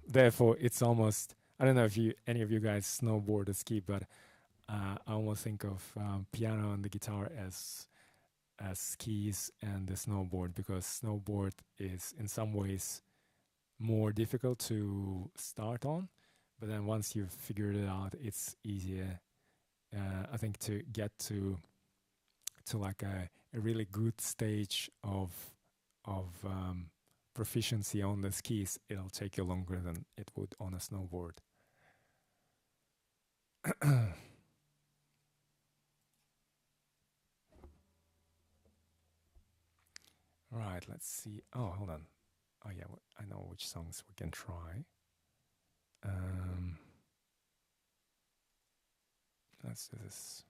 therefore it's almost, I don't know if any of you guys snowboard or ski, but I almost think of piano and the guitar as skis and the snowboard, because snowboard is in some ways more difficult to start on, but then once you've figured it out, it's easier, I think, to get to like a really good stage of proficiency on the skis. It'll take you longer than it would on a snowboard. Right, let's see. Oh, hold on. Oh yeah, I know which songs we can try. Let's do this.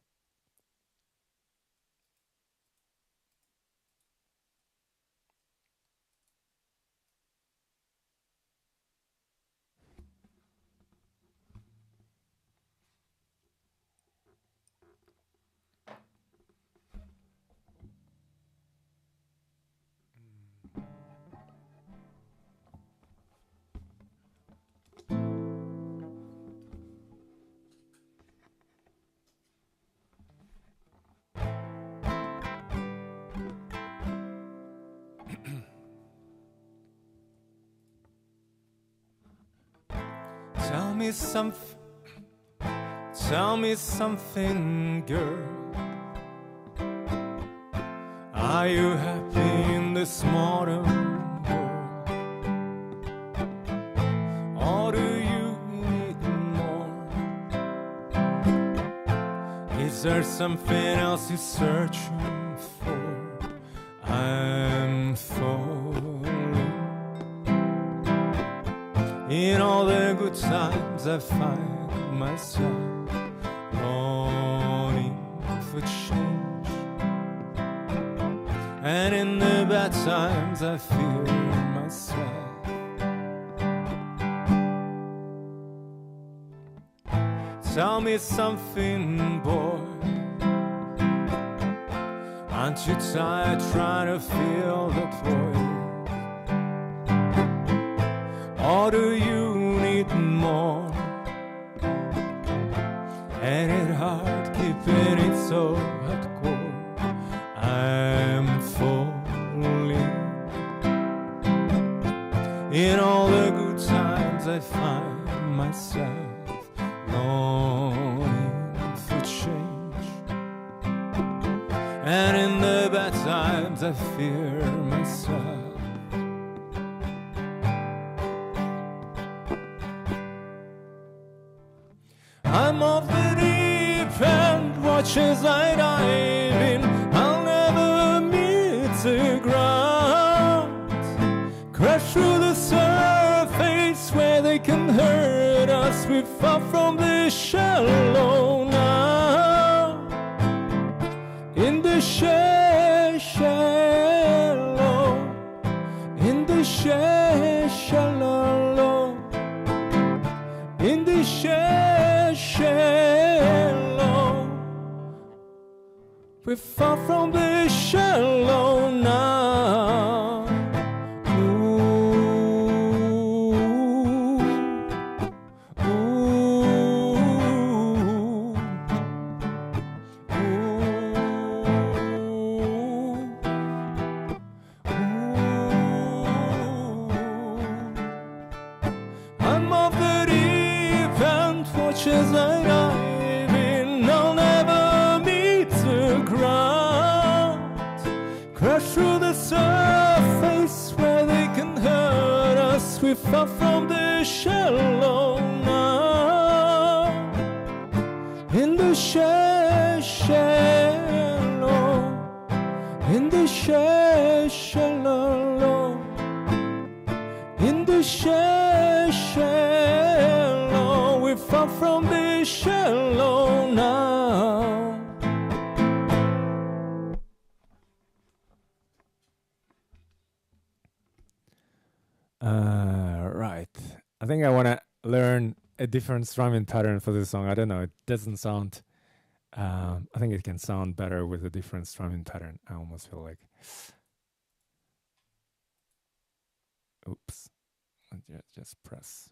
Tell me something, girl. Are you happy in this modern world? Or do you need more? Is there something else you're searching for? I'm falling. In all the good times I find myself longing for change, and in the bad times I feel myself. Tell me something, boy. Aren't you tired trying to fill the void? Or do you need more? And it's hard keeping it so hardcore. I'm falling. In all the good times I find myself longing for change, and in the bad times I fear myself. I'm off the deep end, watch as I dive in. I'll never meet the ground. Crash through the surface where they can hurt us. We're far from the shallow now. In the shallow, in the shallow, in the shallow, we're far from the shallow now. Ooh, ooh, I'm off the deep end, watch as I dive in. I'll never meet the ground. Crash through the surface where they can hurt us. We're far from the shallow now. In the shallow, in the shallow, shallow. We're far from being shallow now. Right. I think I want to learn a different strumming pattern for this song. I don't know. It doesn't sound. I think it can sound better with a different strumming pattern. I almost feel like. Oops. Just press.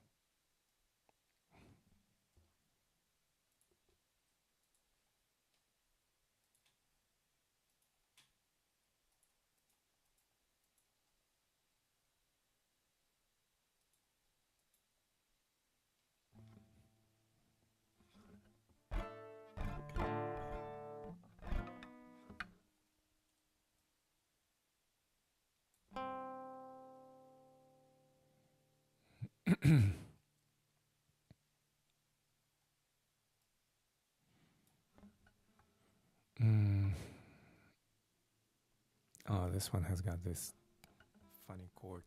Oh, this one has got this funny chord.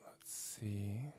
Let's see.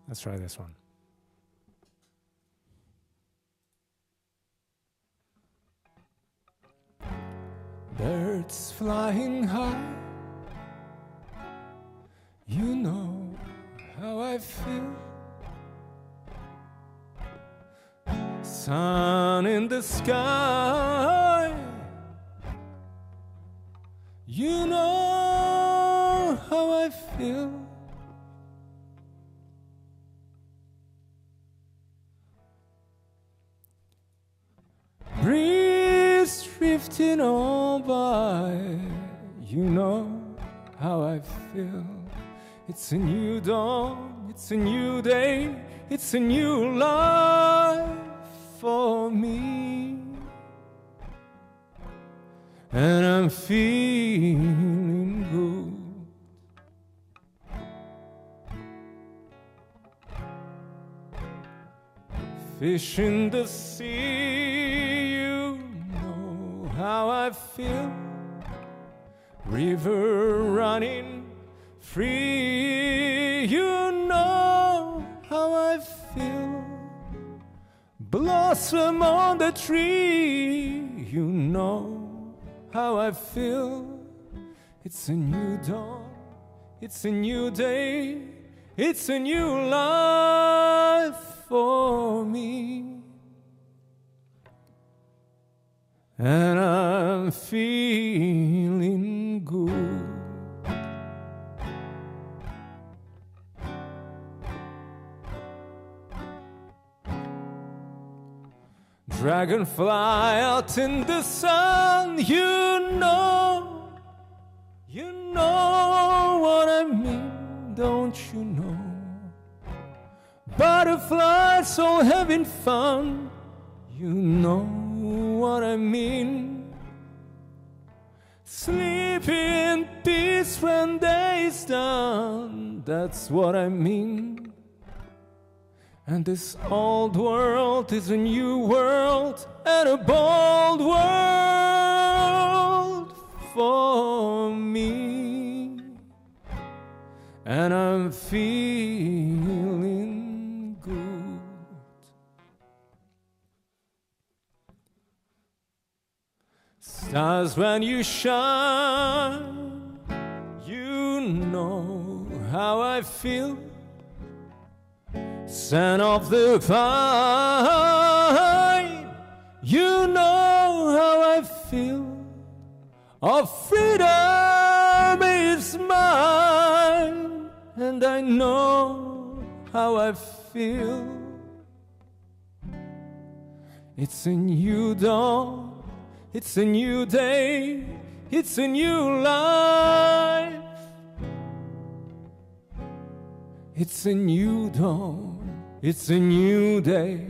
Let's try this one. Birds flying high, you know how I feel. Sun in the sky, you know how I feel. Breeze drifting on by, you know how I feel. It's a new dawn, it's a new day, it's a new life for me. And I'm feeling good. Fish in the sea, you know how I feel. River running free, you know how I feel. Blossom on the tree, you know how I feel. It's a new dawn, it's a new day, it's a new life for me. And I'm feeling good. Dragonfly out in the sun, you know what I mean, don't you know? Butterflies all having fun, you know what I mean. Sleep in peace when day is done, that's what I mean. And this old world is a new world and a bold world for me. And I'm feeling good. Stars, when you shine, you know how I feel. Son of the pine, you know how I feel. Of freedom is mine, and I know how I feel. It's a new dawn, it's a new day, it's a new life. It's a new dawn, it's a new day,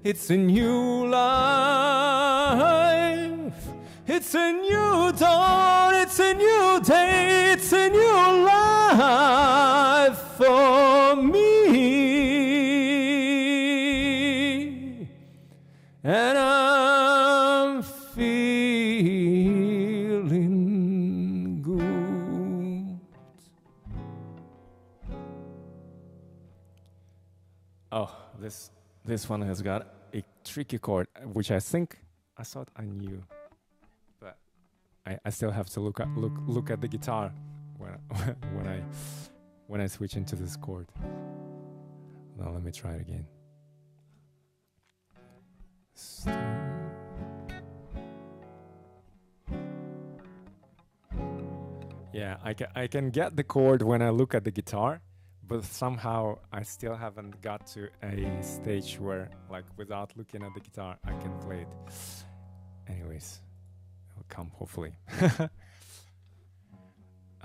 it's a new life. It's a new dawn, it's a new day, it's a new life for me. And I'm feeling good. Oh, this one has got a tricky chord, which I think I thought I knew. I still have to look at the guitar when I switch into this chord. Now let me try it again. Yeah, I can get the chord when I look at the guitar, but somehow I still haven't got to a stage where, like, without looking at the guitar, I can play it. Anyways. Come, hopefully.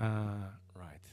Right.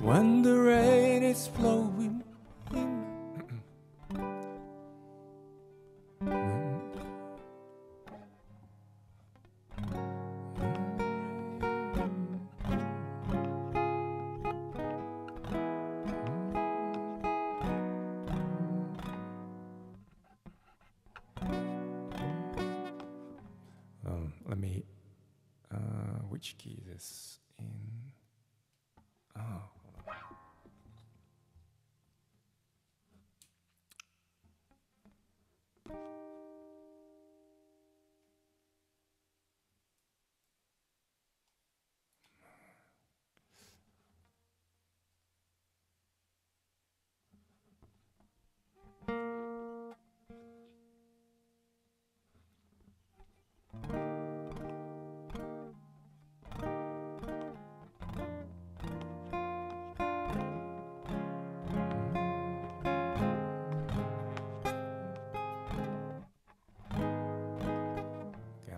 When the rain is flowing in, let me, which key is this in? Oh.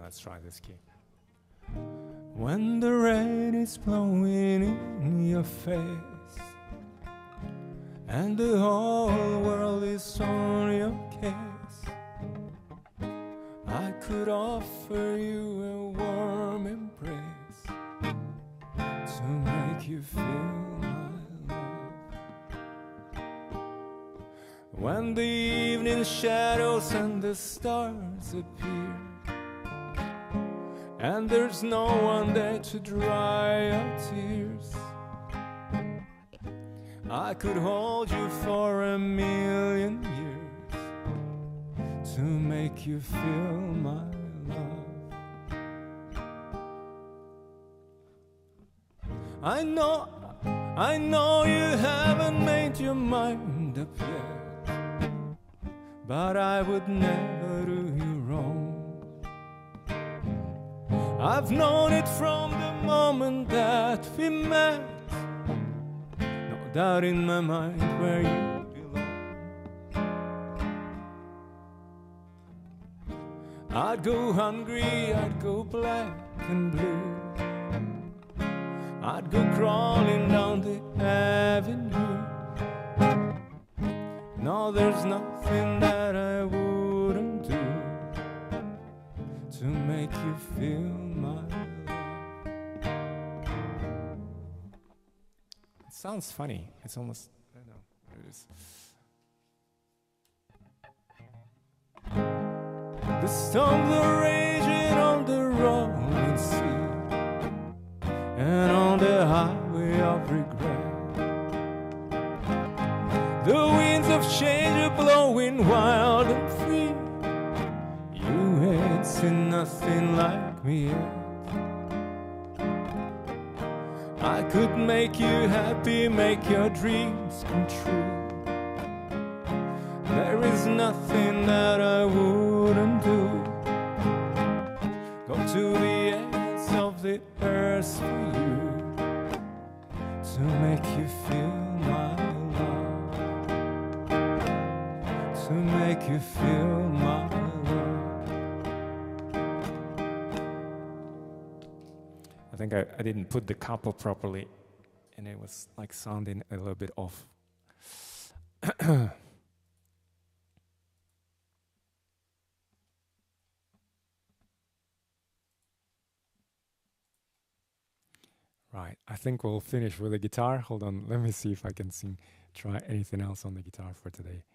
Let's try this key. When the rain is blowing in your face and the whole world is on your case, I could offer you a warm embrace to make you feel my love. When the evening shadows and the stars appear and there's no one there to dry your tears, I could hold you for 1,000,000 years to make you feel my love. I know you haven't made your mind up yet, but I would never do you wrong. I've known it from the moment that we met. No doubt in my mind where you belong. I'd go hungry, I'd go black and blue, I'd go crawling down the avenue. No, there's nothing that I wouldn't do to make you feel my love. It sounds funny. It's almost, I don't know what it is. The storms are raging on the rolling sea and on the highway of regret. The winds of change are blowing wild and free. You ain't seen nothing like me yet. I could make you happy, make your dreams come true. There is nothing that I wouldn't do. Go to the ends of the earth for you, to make you feel my love, to make you feel my love. I think I didn't put the capo properly, and it was like sounding a little bit off. Right, I think we'll finish with the guitar. Hold on, let me see if I can try anything else on the guitar for today.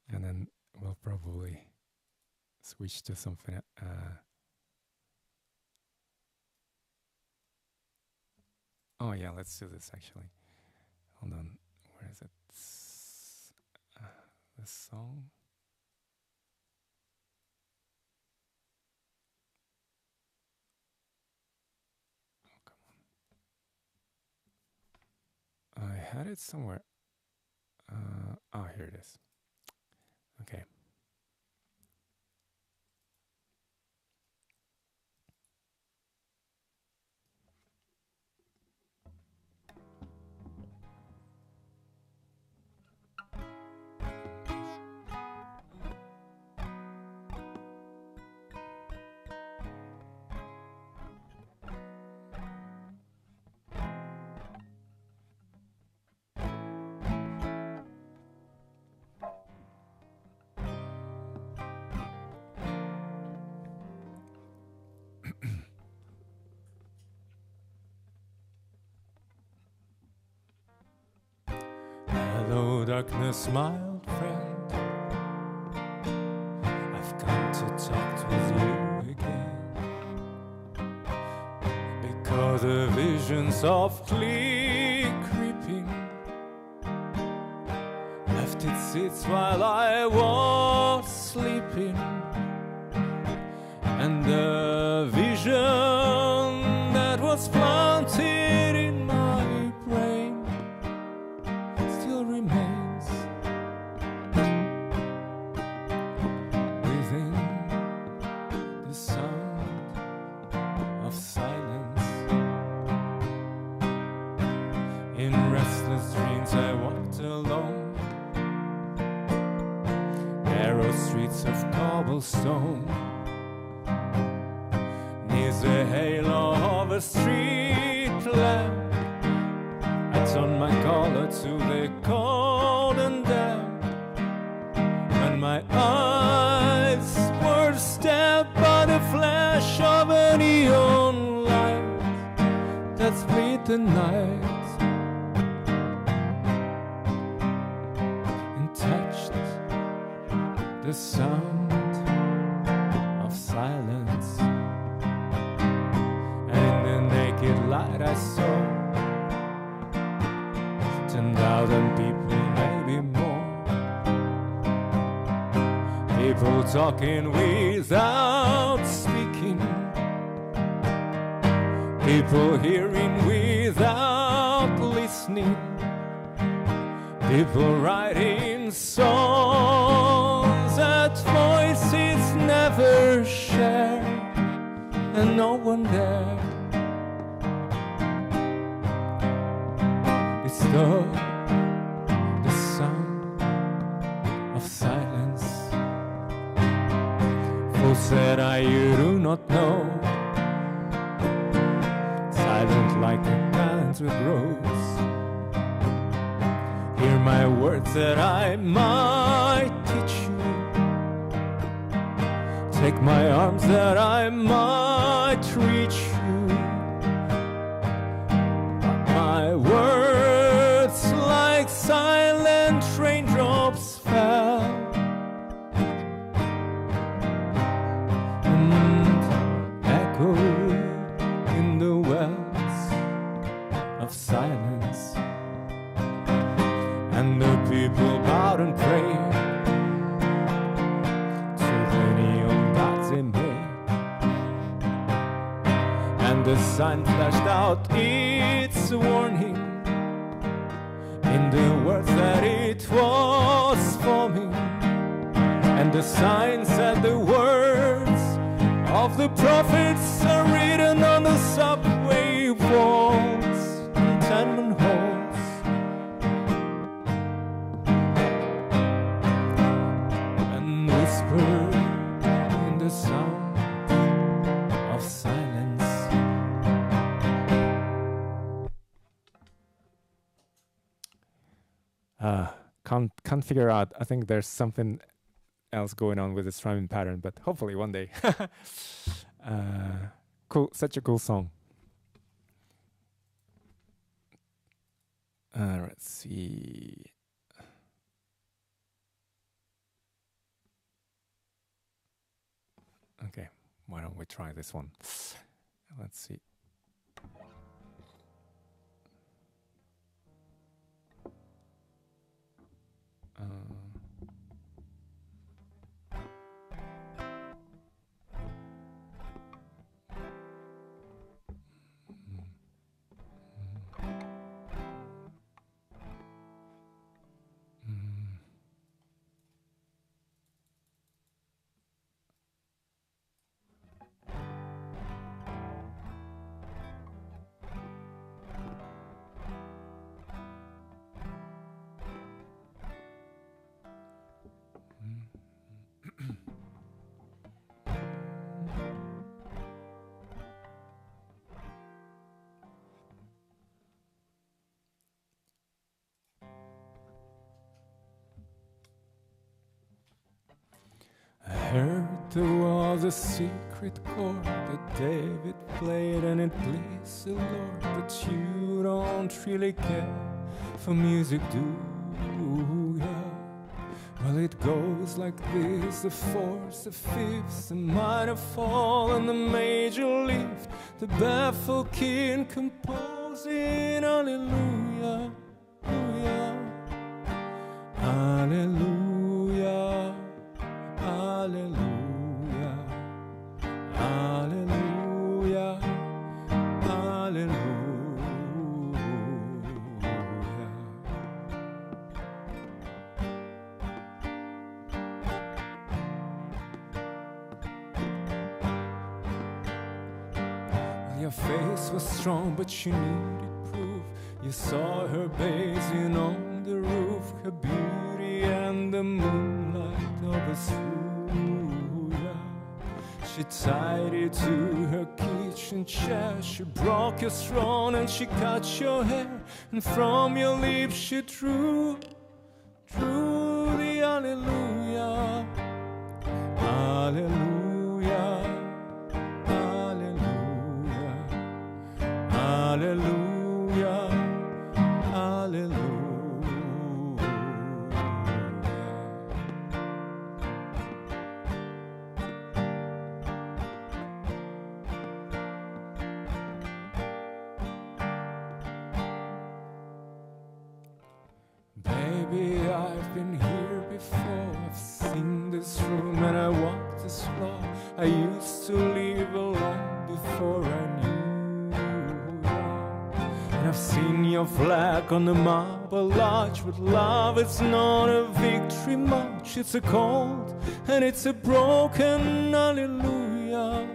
And then we'll probably switch to something. Oh yeah, let's do this actually. Hold on, where is it? This song. I had it somewhere. Oh, here it is. Okay. Hello, darkness, my old friend. I've come to talk with you again, because a vision softly creeping left its seats while I was sleeping, and the vision that was planted in my brain still remains within the sound of silence. In restless dreams I walked alone, narrow streets of cobblestone, neath the halo of a street lamp. I turned my collar to the cold and damp, when my eyes were stabbed by the flash of a neon light that split the night and touched the sound of silence. And in the naked light I saw 10,000 people, maybe more. People talking without speaking, people hearing without listening, people writing songs that voices never share, and no one there. It's the sound of silence. Fools said you do not know, silent like a plant with rose. Hear my words that I might teach you, Take my arms that I might reach you. My words like silent raindrops fell and echoed in the wells of silence. And the people bowed and prayed to the neon gods they made. And the sun flashed out its warning in the words that it was forming. And the sign said the words of the prophets are written on the subway walls and tenement halls. And whispered in the sound of silence. Can't figure out. I think there's something else going on with the strumming pattern, but hopefully one day. Cool, such a cool song. Let's see. Okay, why don't we try this one? Let's see. I heard there was a secret chord that David played and it pleased the Lord. But you don't really care for music, do you? Well, it goes like this: the fourth, the fifth, the minor fall, and the major lift. The baffled king composing Hallelujah, Hallelujah, Hallelujah, Hallelujah, Hallelujah. Your face was strong, but you needed proof. You saw her bathing on the roof, her beauty and the moonlight overthrew ya. She tied you to her kitchen chair. She broke your throne and she cut your hair. And from your lips she drew the hallelujah, hallelujah, hallelujah, hallelujah, hallelujah. Baby, I've been here before. I've seen this room and I walked this floor. I used to live alone before I knew you. And I've seen your flag on the marble arch. But love, it's not a victory march. It's a cold and it's a broken hallelujah,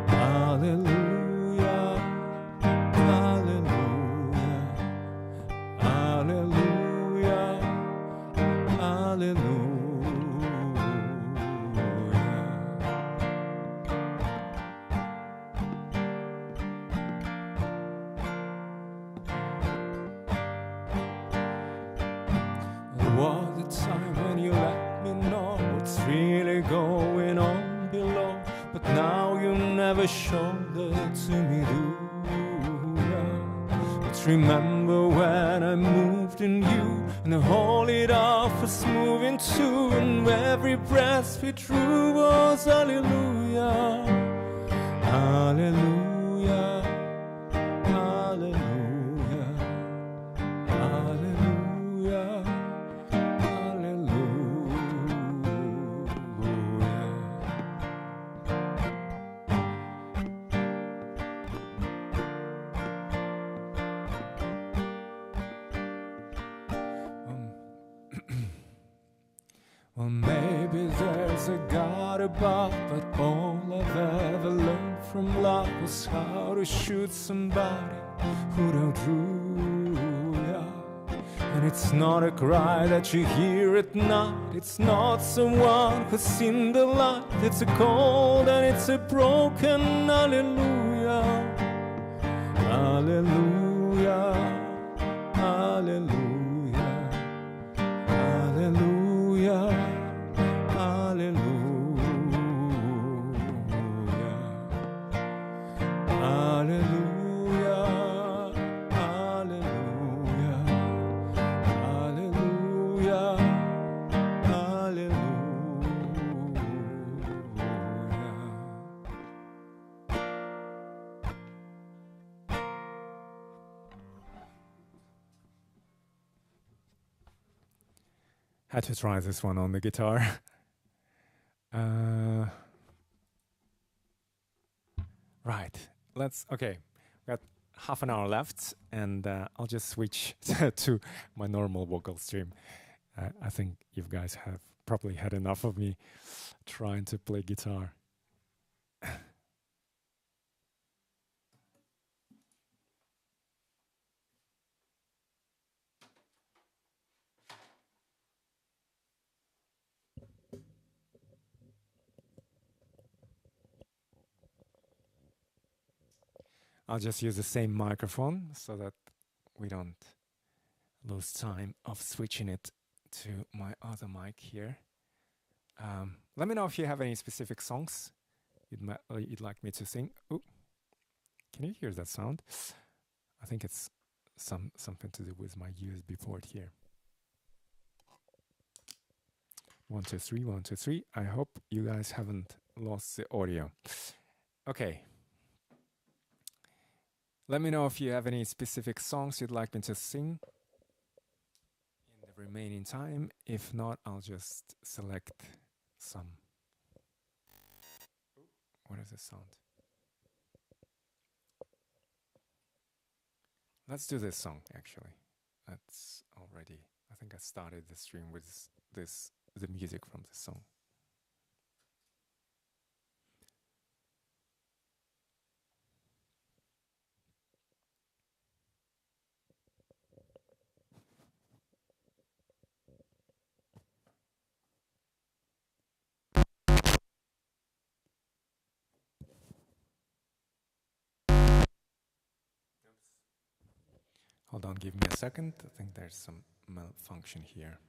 hallelujah, hallelujah, hallelujah, hallelujah. There was a time when you let me know what's really going on never shoulder to me, do ya? But remember when I moved in you, and the whole it off was moving too, and every breath we drew was hallelujah, hallelujah, hallelujah, hallelujah, Well, maybe there's a God above, but all I've ever learned from love is how to shoot somebody who don't rule ya. And it's not a cry that you hear at night, it's not someone who's seen the light, it's a cold and it's a broken hallelujah, hallelujah, hallelujah, hallelujah, hallelujah, hallelujah, hallelujah, hallelujah, hallelujah. Had to try this one on the guitar. Right, okay, we got half an hour left, and I'll just switch to my normal vocal stream. I think you guys have probably had enough of me trying to play guitar. I'll just use the same microphone so that we don't lose time of switching it to my other mic here. Let me know if you have any specific songs you'd like me to sing. Ooh, can you hear that sound? I think it's something to do with my USB port here. 1, 2, 3, 1, 2, 3. I hope you guys haven't lost the audio. Okay. Let me know if you have any specific songs you'd like me to sing in the remaining time. If not, I'll just select some. What is the sound? Let's do this song, actually. That's already, I think I started the stream with the music from this song. Hold on, give me a second. I think there's some malfunction here.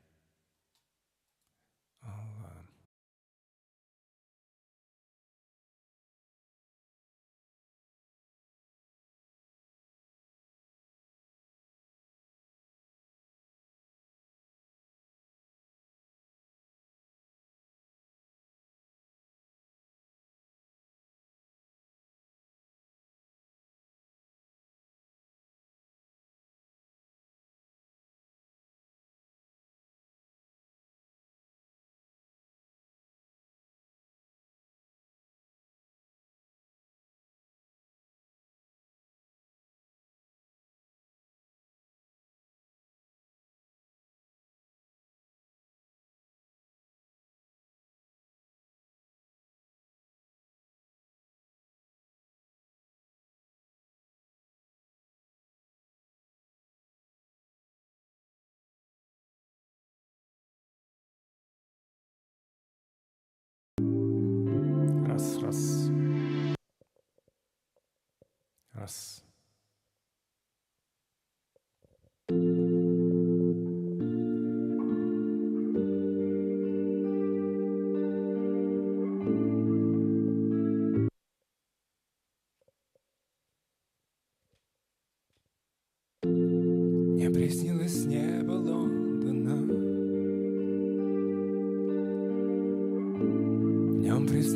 I'll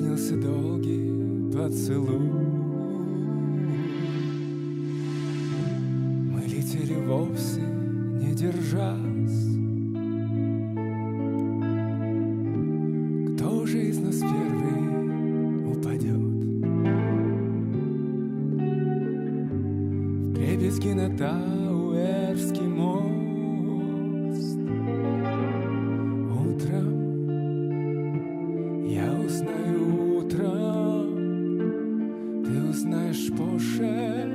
приснился долгий поцелуй. Мы летели вовсе не держась. Кто же из нас первый упадет? Вдребезги на Тауэрский мост. Утром я узнаю, утром ты узнаешь позже.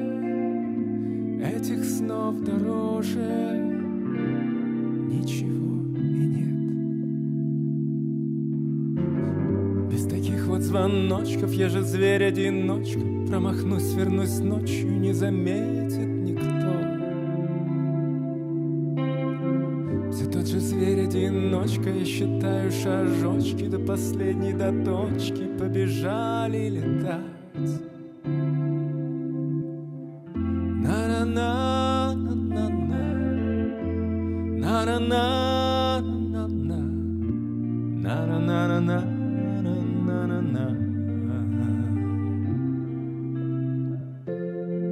Этих снов дороже ничего и нет. Без таких вот звоночков я же зверь-одиночка. Промахнусь, вернусь ночью, не заметит никто. Все тот же зверь-одиночка, я считаю шажочки до последней до точки. Побежали летать.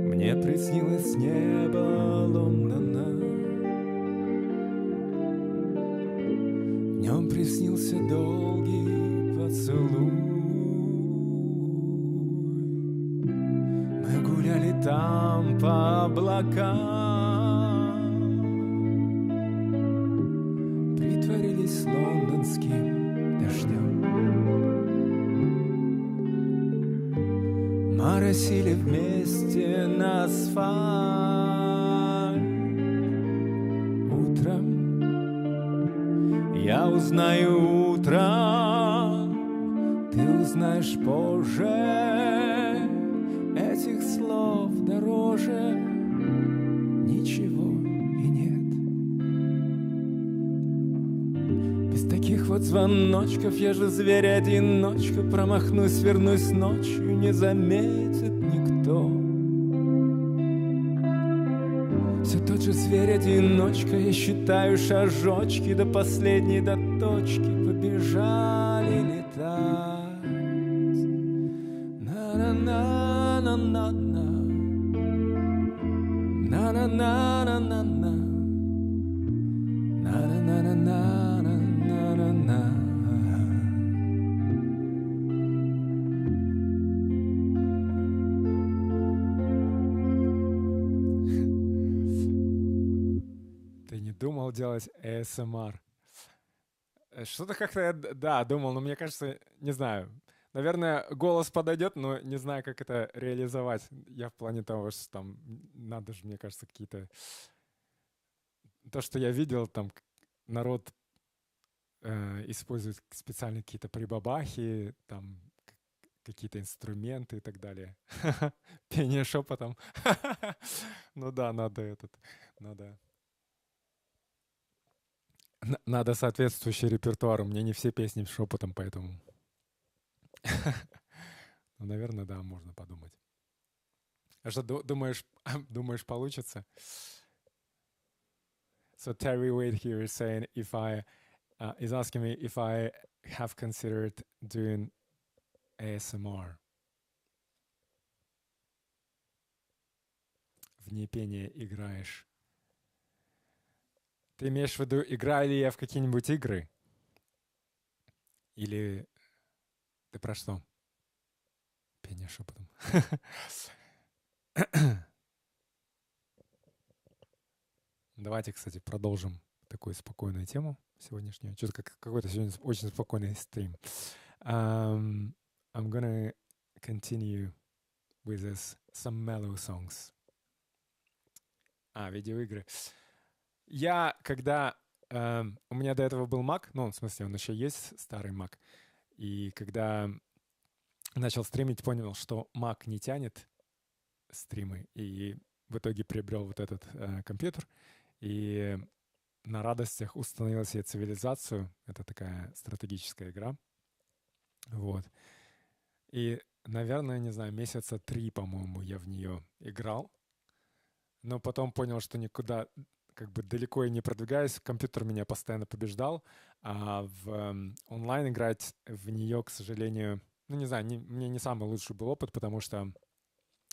Мне приснилось небо Лондона. В нем приснился долгий поцелуй. Мы гуляли там по облакам, притворились лондонским дождем. Моросили вместе на асфальт. Утром я узнаю, утром ты узнаешь позже. Этих слов дороже ничего и нет. Без таких вот звоночков я же зверь-одиночка. Промахнусь, вернусь ночью, не заметит никто. Все тот же зверь-одиночка, я считаю шажочки до последней до точки. Побежали летать. На-на-на-на-на-на, на-на-на-на-на-на, на-на-на-на-на-на-на. Ты не думал делать ASMR? Что-то как-то я, да, думал, но мне кажется, не знаю. Наверное, голос подойдет, но не знаю, как это реализовать. Я в плане того, что там надо же, мне кажется, какие-то... То, что я видел, там народ использует специальные какие-то прибабахи, там какие-то инструменты и так далее. Пение шепотом. Ну да, надо соответствующий репертуар. У меня не все песни шепотом, поэтому... Ну, наверное, да, можно подумать. А что, думаешь, получится? So Terry Wade here is saying is asking me if I have considered doing ASMR. Вне пения играешь. Ты имеешь в виду, играю ли я в какие-нибудь игры? Или ты про что? Пение шепотом. Давайте, кстати, продолжим такую спокойную тему сегодняшнюю. Что-то какой-то сегодня очень спокойный стрим. I'm gonna continue with some mellow songs. Видеоигры. Когда у меня до этого был Mac, ну, в смысле, он еще есть, старый Mac, и когда начал стримить, понял, что Mac не тянет стримы, и в итоге приобрел вот этот компьютер, и на радостях установил себе цивилизацию. Это такая стратегическая игра. Вот. И, наверное, не знаю, месяца 3, по-моему, я в нее играл. Но потом понял, что никуда как бы далеко я не продвигаюсь. Компьютер меня постоянно побеждал. А в онлайн играть в нее, к сожалению, ну не знаю, мне не самый лучший был опыт, потому что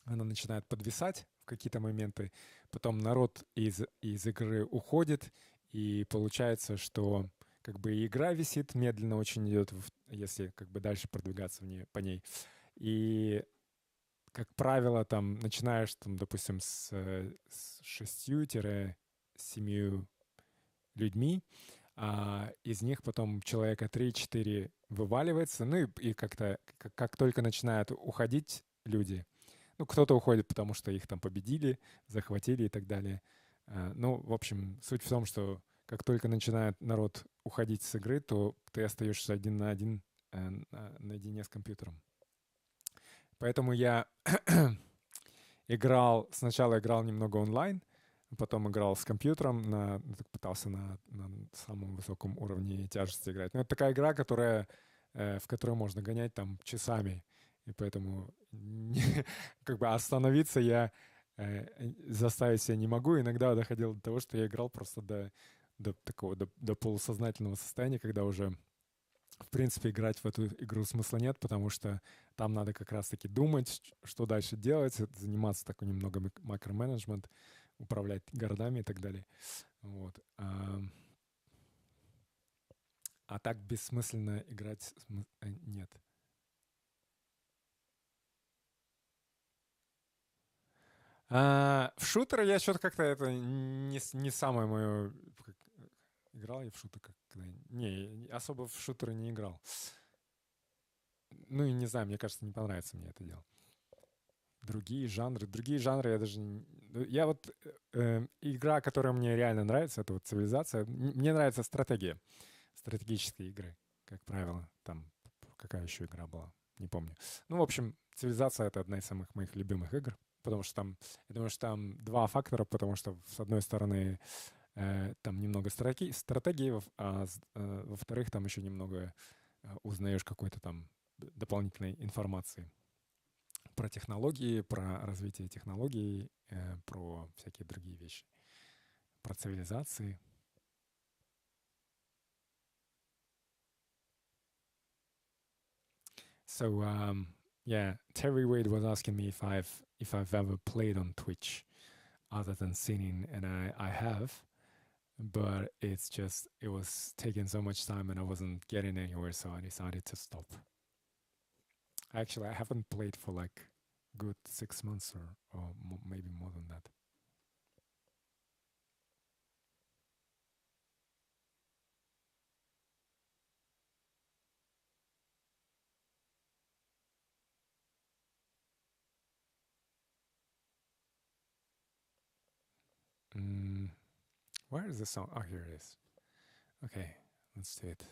она начинает подвисать в какие-то моменты, потом народ из игры уходит, и получается, что как бы и игра висит, медленно очень идет, если как бы дальше продвигаться по ней. И, как правило, там начинаешь, там, допустим, с 6-7 людьми, а из них потом человека 3-4 вываливается, ну и как-то, как только начинают уходить люди, ну, кто-то уходит, потому что их там победили, захватили и так далее. Ну, в общем, суть в том, что как только начинает народ уходить с игры, то ты остаешься один на один, наедине с компьютером. Поэтому я сначала играл немного онлайн, потом играл с компьютером, пытался на самом высоком уровне тяжести играть. Но это такая игра, в которой можно гонять там часами. И поэтому как бы остановиться я заставить себя не могу. Иногда доходило до того, что я играл просто до полусознательного состояния, когда уже, в принципе, играть в эту игру смысла нет, потому что там надо как раз-таки думать, что дальше делать, заниматься такой немного макроменеджмент, управлять городами и так далее. Вот. А так бессмысленно играть нет. В шутеры я что-то как-то это не самое мое. Играл я в шутеры когда? Не, особо в шутеры не играл. Ну и не знаю, мне кажется, не понравится мне это дело. Другие жанры я даже... Я вот... игра, которая мне реально нравится, это вот цивилизация. Мне нравится стратегические игры, как правило. Там какая еще игра была, не помню. Ну, в общем, цивилизация — это одна из самых моих любимых игр, потому что там, я думаю, что там два фактора, потому что, с одной стороны, там немного стратегии, а во-вторых, там еще немного узнаешь какой-то там дополнительной информации про технологии, про развитие технологий, про всякие другие вещи, про цивилизации. So yeah, Terry Wade was asking me if I've ever played on Twitch other than singing, and I have, but it was taking so much time and I wasn't getting anywhere, so I decided to stop. Actually, I haven't played for like good 6 months or maybe more than that. Where is the song? Oh, here it is. Okay, let's do it.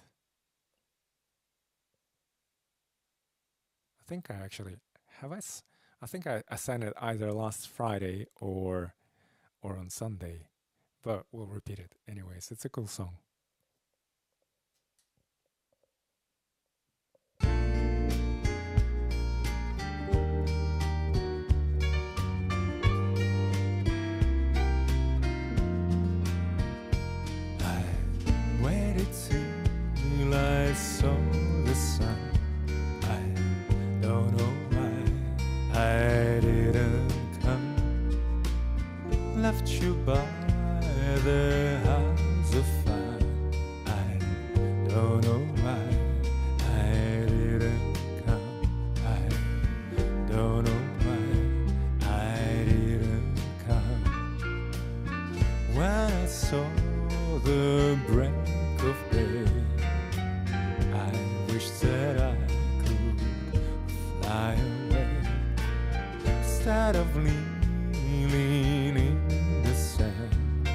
I think I actually I think I sang it either last Friday or on Sunday, but we'll repeat it anyways. It's a cool song. Till I saw the sun. I don't know why I didn't come. Left you by the house of fire. I don't know why I didn't come. I don't know why I didn't come. When I saw the break of day, I wish that I could fly away instead of leaning in the sand,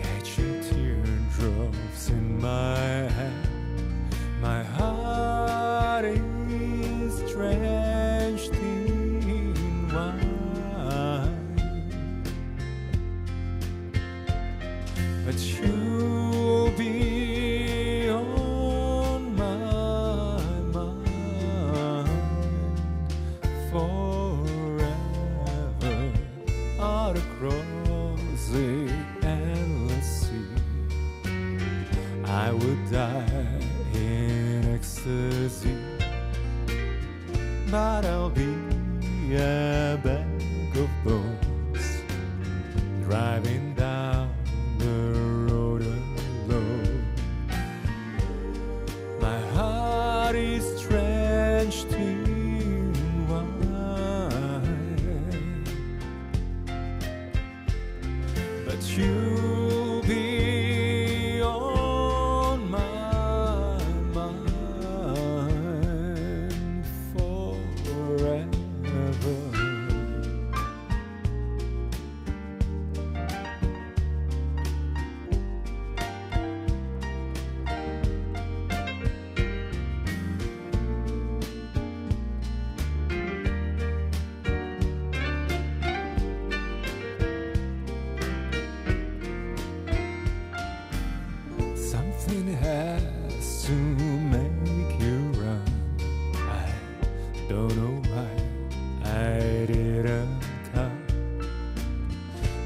catching teardrops in my hand. My heart is drenched in wine, but you'll be on my mind forever. Out across the endless sea, I would die in ecstasy but I'll be a bag of bones driving down the road alone. My heart is drenched in wine, but you'll be on my mind forever. Something has to make you run. I don't know why I didn't come.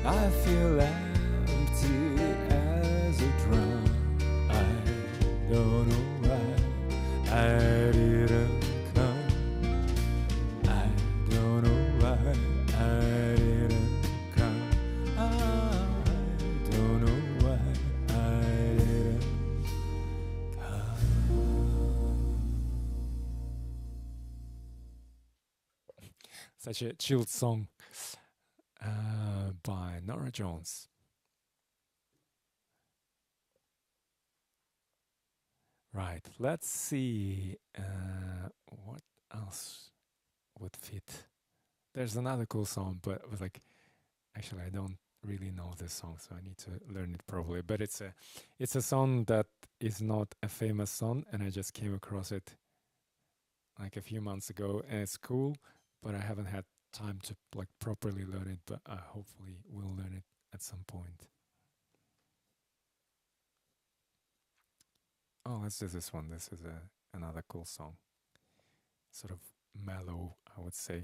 I feel empty as a drum. I don't know why I didn't come. I don't know why I didn't come. I don't know why I didn't come. Such a chilled song by Norah Jones. Right, let's see what else would fit. There's another cool song, but it was like, actually, I don't really know this song, so I need to learn it properly. But it's a song that is not a famous song, and I just came across it like a few months ago, and it's cool, but I haven't had time to like properly learn it. But I hopefully will learn it at some point. Oh, let's do this one. This is another cool song, sort of mellow, I would say.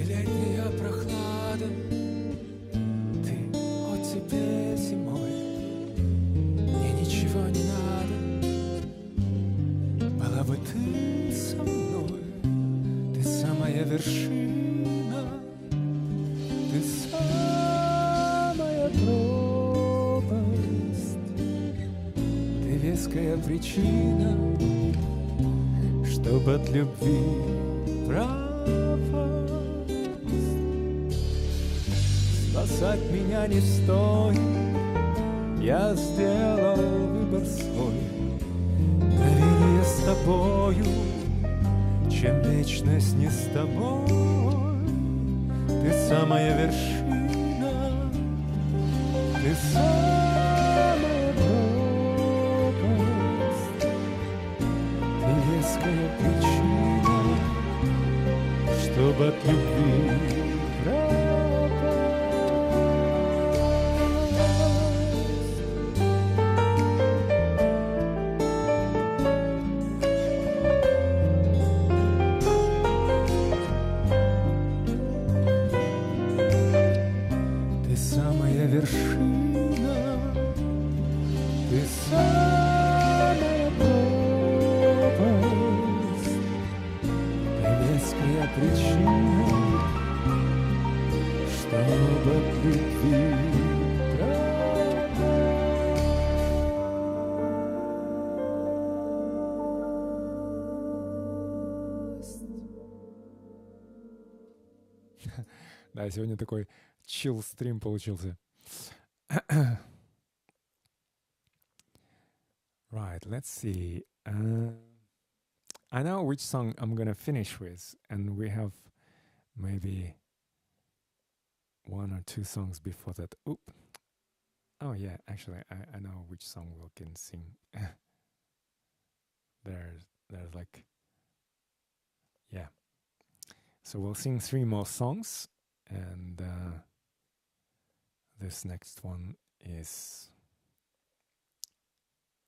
Летняя прохлада, ты хоть теперь зимой, мне ничего не надо, была бы ты со мной, ты самая вершина, ты самая пропасть, ты веская причина, чтоб от любви пропасть. Спасать меня не стоит, я сделал выбор свой. Доверие с тобою, чем вечность не с тобой. Ты самая вершина, ты самая пропасть, ты веская причина, чтоб от любви пропасть. Ты самая вершина, ты самая пропасть, ты веская причина, чтоб от любви пропасть. Да, сегодня такой chill стрим получился. Right, let's see. I know which song I'm gonna finish with, and we have maybe one or two songs before that. Oop. Oh yeah, actually, I know which song we can sing. there's like, yeah. So we'll sing 3 more songs, and this next one is...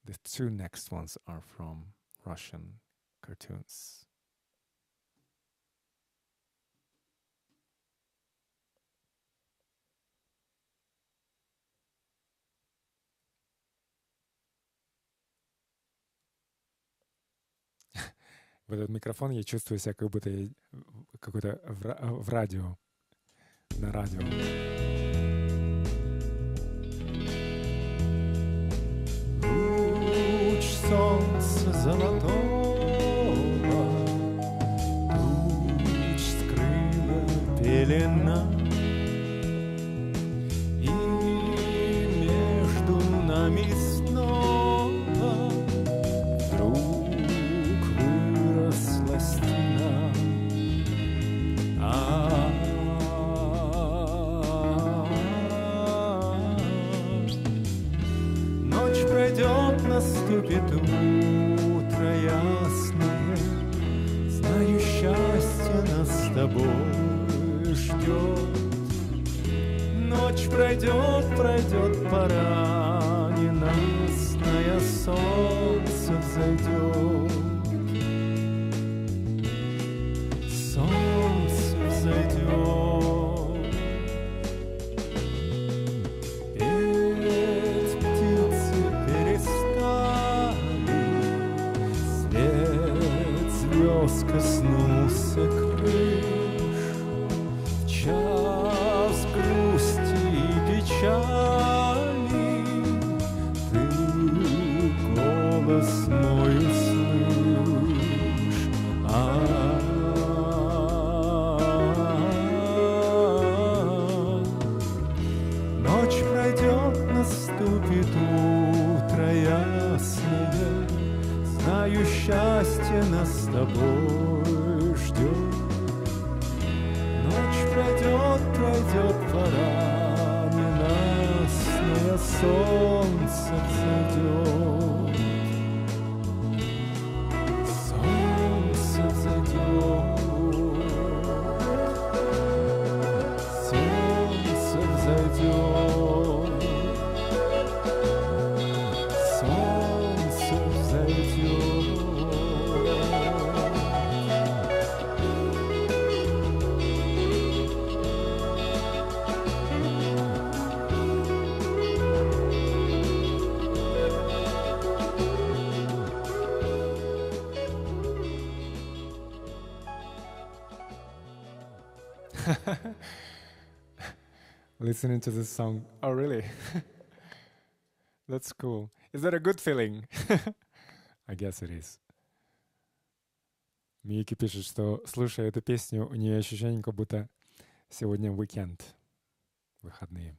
The 2 next ones are from Russian cartoons. В этот микрофон я чувствую себя, как будто я какой-то в радио, на радио. Луч солнца золотого туч скрыла пелена, и между нами снова вдруг выросла стена. Ночь пройдет, наступит утро ясное, знаю, счастье нас с тобой ждет. Ночь пройдет, пройдет пора ненастная, солнце взойдет. Солнце взойдет. Петь птицы перестали, свет звезд коснулся крыш. В час грусти и печали ты голос мой услышь. Ночь пройдет, наступит утро ясное, знаю, счастье нас с тобой ждет. Ночь пройдет, пройдет пора ненастная, солнце взойдет. Солнце взойдет. Солнце взойдет. Солнце взойдет. Listening to this song. Oh, really? That's cool. Is that a good feeling? I guess it is. Мики пишет, что, слушая эту песню, у нее ощущение, как будто сегодня уикенд, выходные.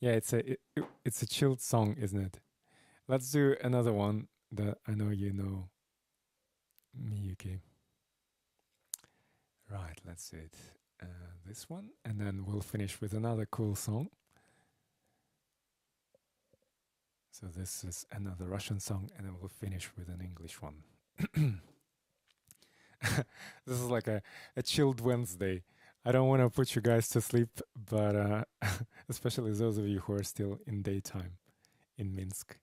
Yeah, it's a chilled song, isn't it? Let's do another one that I know you know, Miyuki. Right, let's do it. This one, and then we'll finish with another cool song. So this is another Russian song, and then we'll finish with an English one. This is like a chilled Wednesday. I don't want to put you guys to sleep, but especially those of you who are still in daytime in Minsk.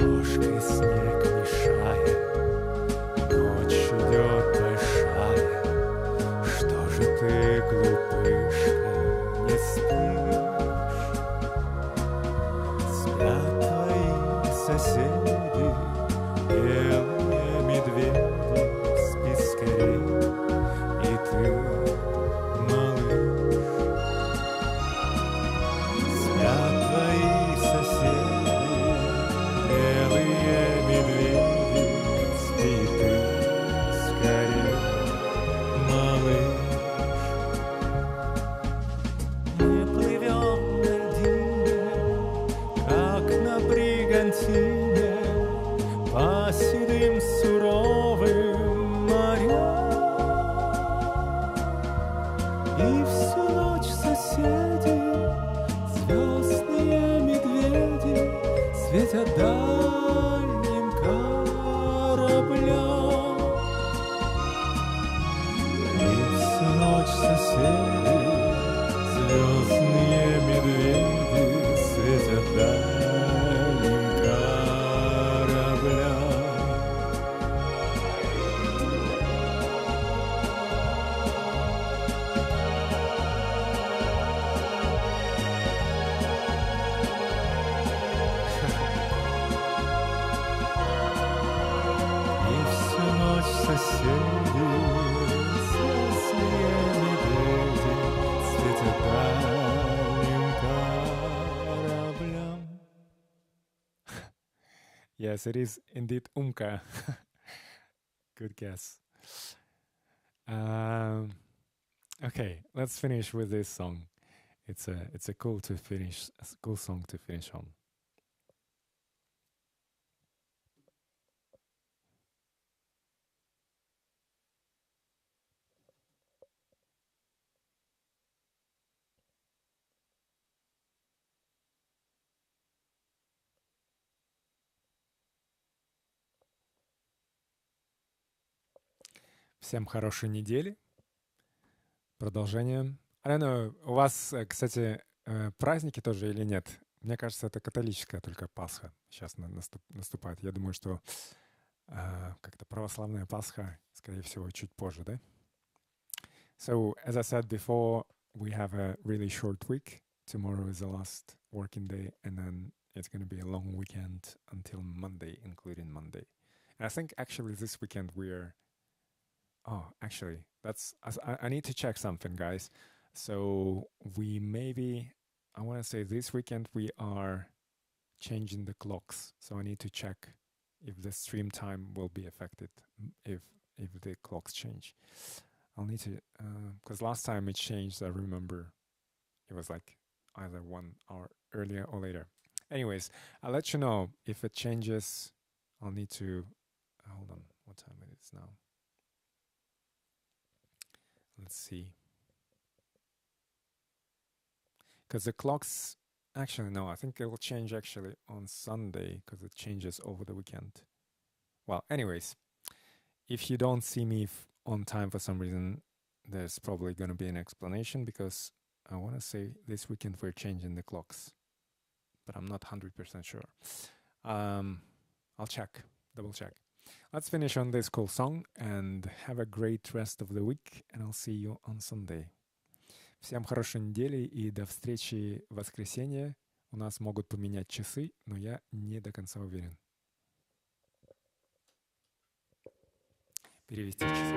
Ножкой снег мешая, ночь идет большая. Что же ты, глупышка, не спишь? Спят твои соседи, белые медведи. Спи скорей, и ты, малыш. Спят твои соседи, белые медведи. Спи ты скорей, малыш. Мы плывем на льдине, как на бригантине, по седым суровым морям. дальним кораблям. И всю ночь соседи, звездные медведи, светят дальним кораблям. Соседи, звездные медведи, светят дальним кораблям. Yes, it is indeed 𝐒𝐚𝐬𝐜. Good guess. Okay, let's finish with this song. It's a cool song to finish on. Всем хорошей недели. Продолжение. I don't know, у вас, кстати, праздники тоже или нет? Мне кажется, это католическая только Пасха сейчас наступает. Я думаю, что как-то православная Пасха, скорее всего, чуть позже, да? So, as I said before, we have a really short week. Tomorrow is the last working day, and then it's going to be a long weekend until Monday, including Monday. And I think actually this weekend we're... Oh, actually, I need to check something, guys. So we maybe, I want to say this weekend we are changing the clocks. So I need to check if the stream time will be affected if the clocks change. I'll need to, because last time it changed, I remember it was like either 1 hour earlier or later. Anyways, I'll let you know if it changes. I'll need to, hold on, what time it is now? Let's see. Because the clocks, actually, no, I think it will change actually on Sunday because it changes over the weekend. Well, anyways, if you don't see me on time for some reason, there's probably going to be an explanation because I want to say this weekend we're changing the clocks, but I'm not 100% sure. I'll check, double check. Let's finish on this cool song and have a great rest of the week, and I'll see you on Sunday. Всем хорошей недели и до встречи в воскресенье. У нас могут поменять часы, но я не до конца уверен. Перевести часы.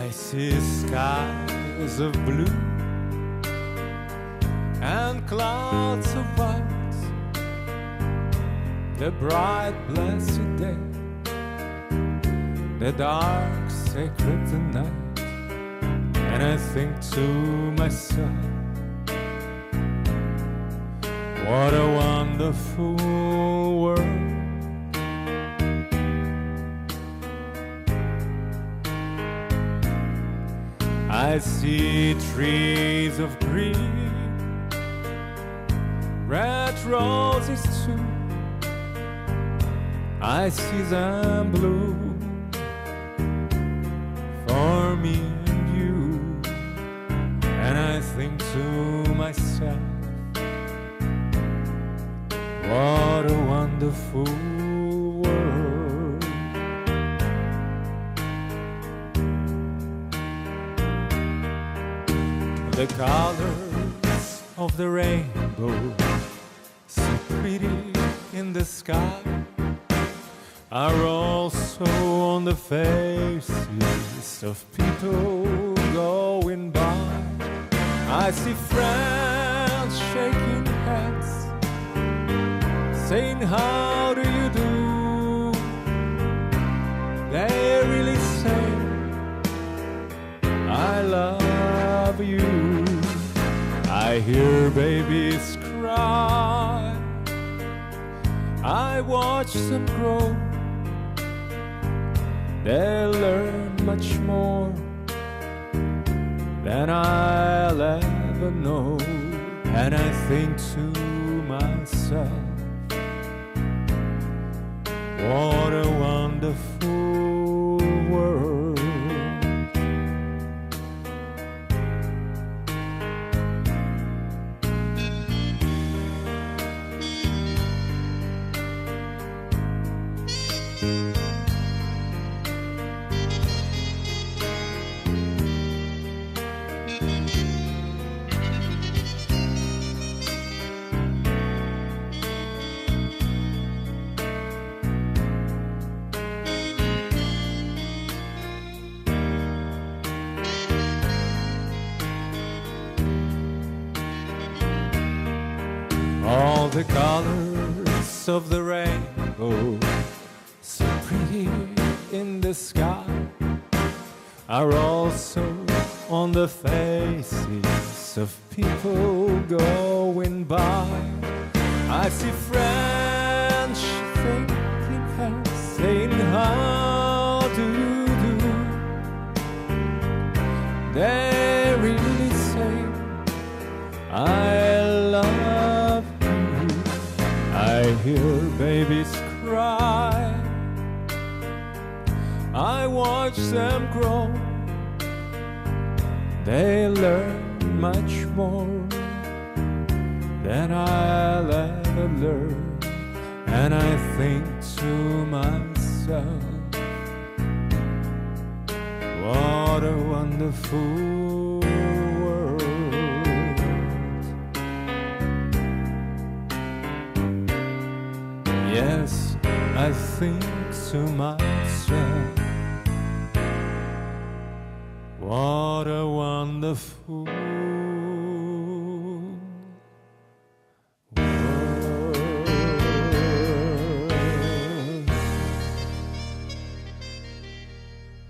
I see skies of blue and clouds of white, the bright blessed day, the dark sacred night, and I think to myself, what a wonderful world. I see trees of green, red roses too. I see them blue for me and you, and I think to myself, what a wonderful world. The colors of the rainbow, so pretty in the sky, are also on the faces of people going by. I see friends shaking hands, saying how do you do. They really say I love you. I hear babies cry, I watch them grow. They learn much more than I'll ever know. And I think to myself, what a wonderful world. All the colors of the rainbow, so pretty in the sky, are also on the faces of people going by. I see French thinking hands saying, how do you do? They really say, I love you. I hear babies cry, I watch them grow. They learn much more than I'll ever learn. And I think to myself, what a wonderful world. Yes, I think to myself, what a wonderful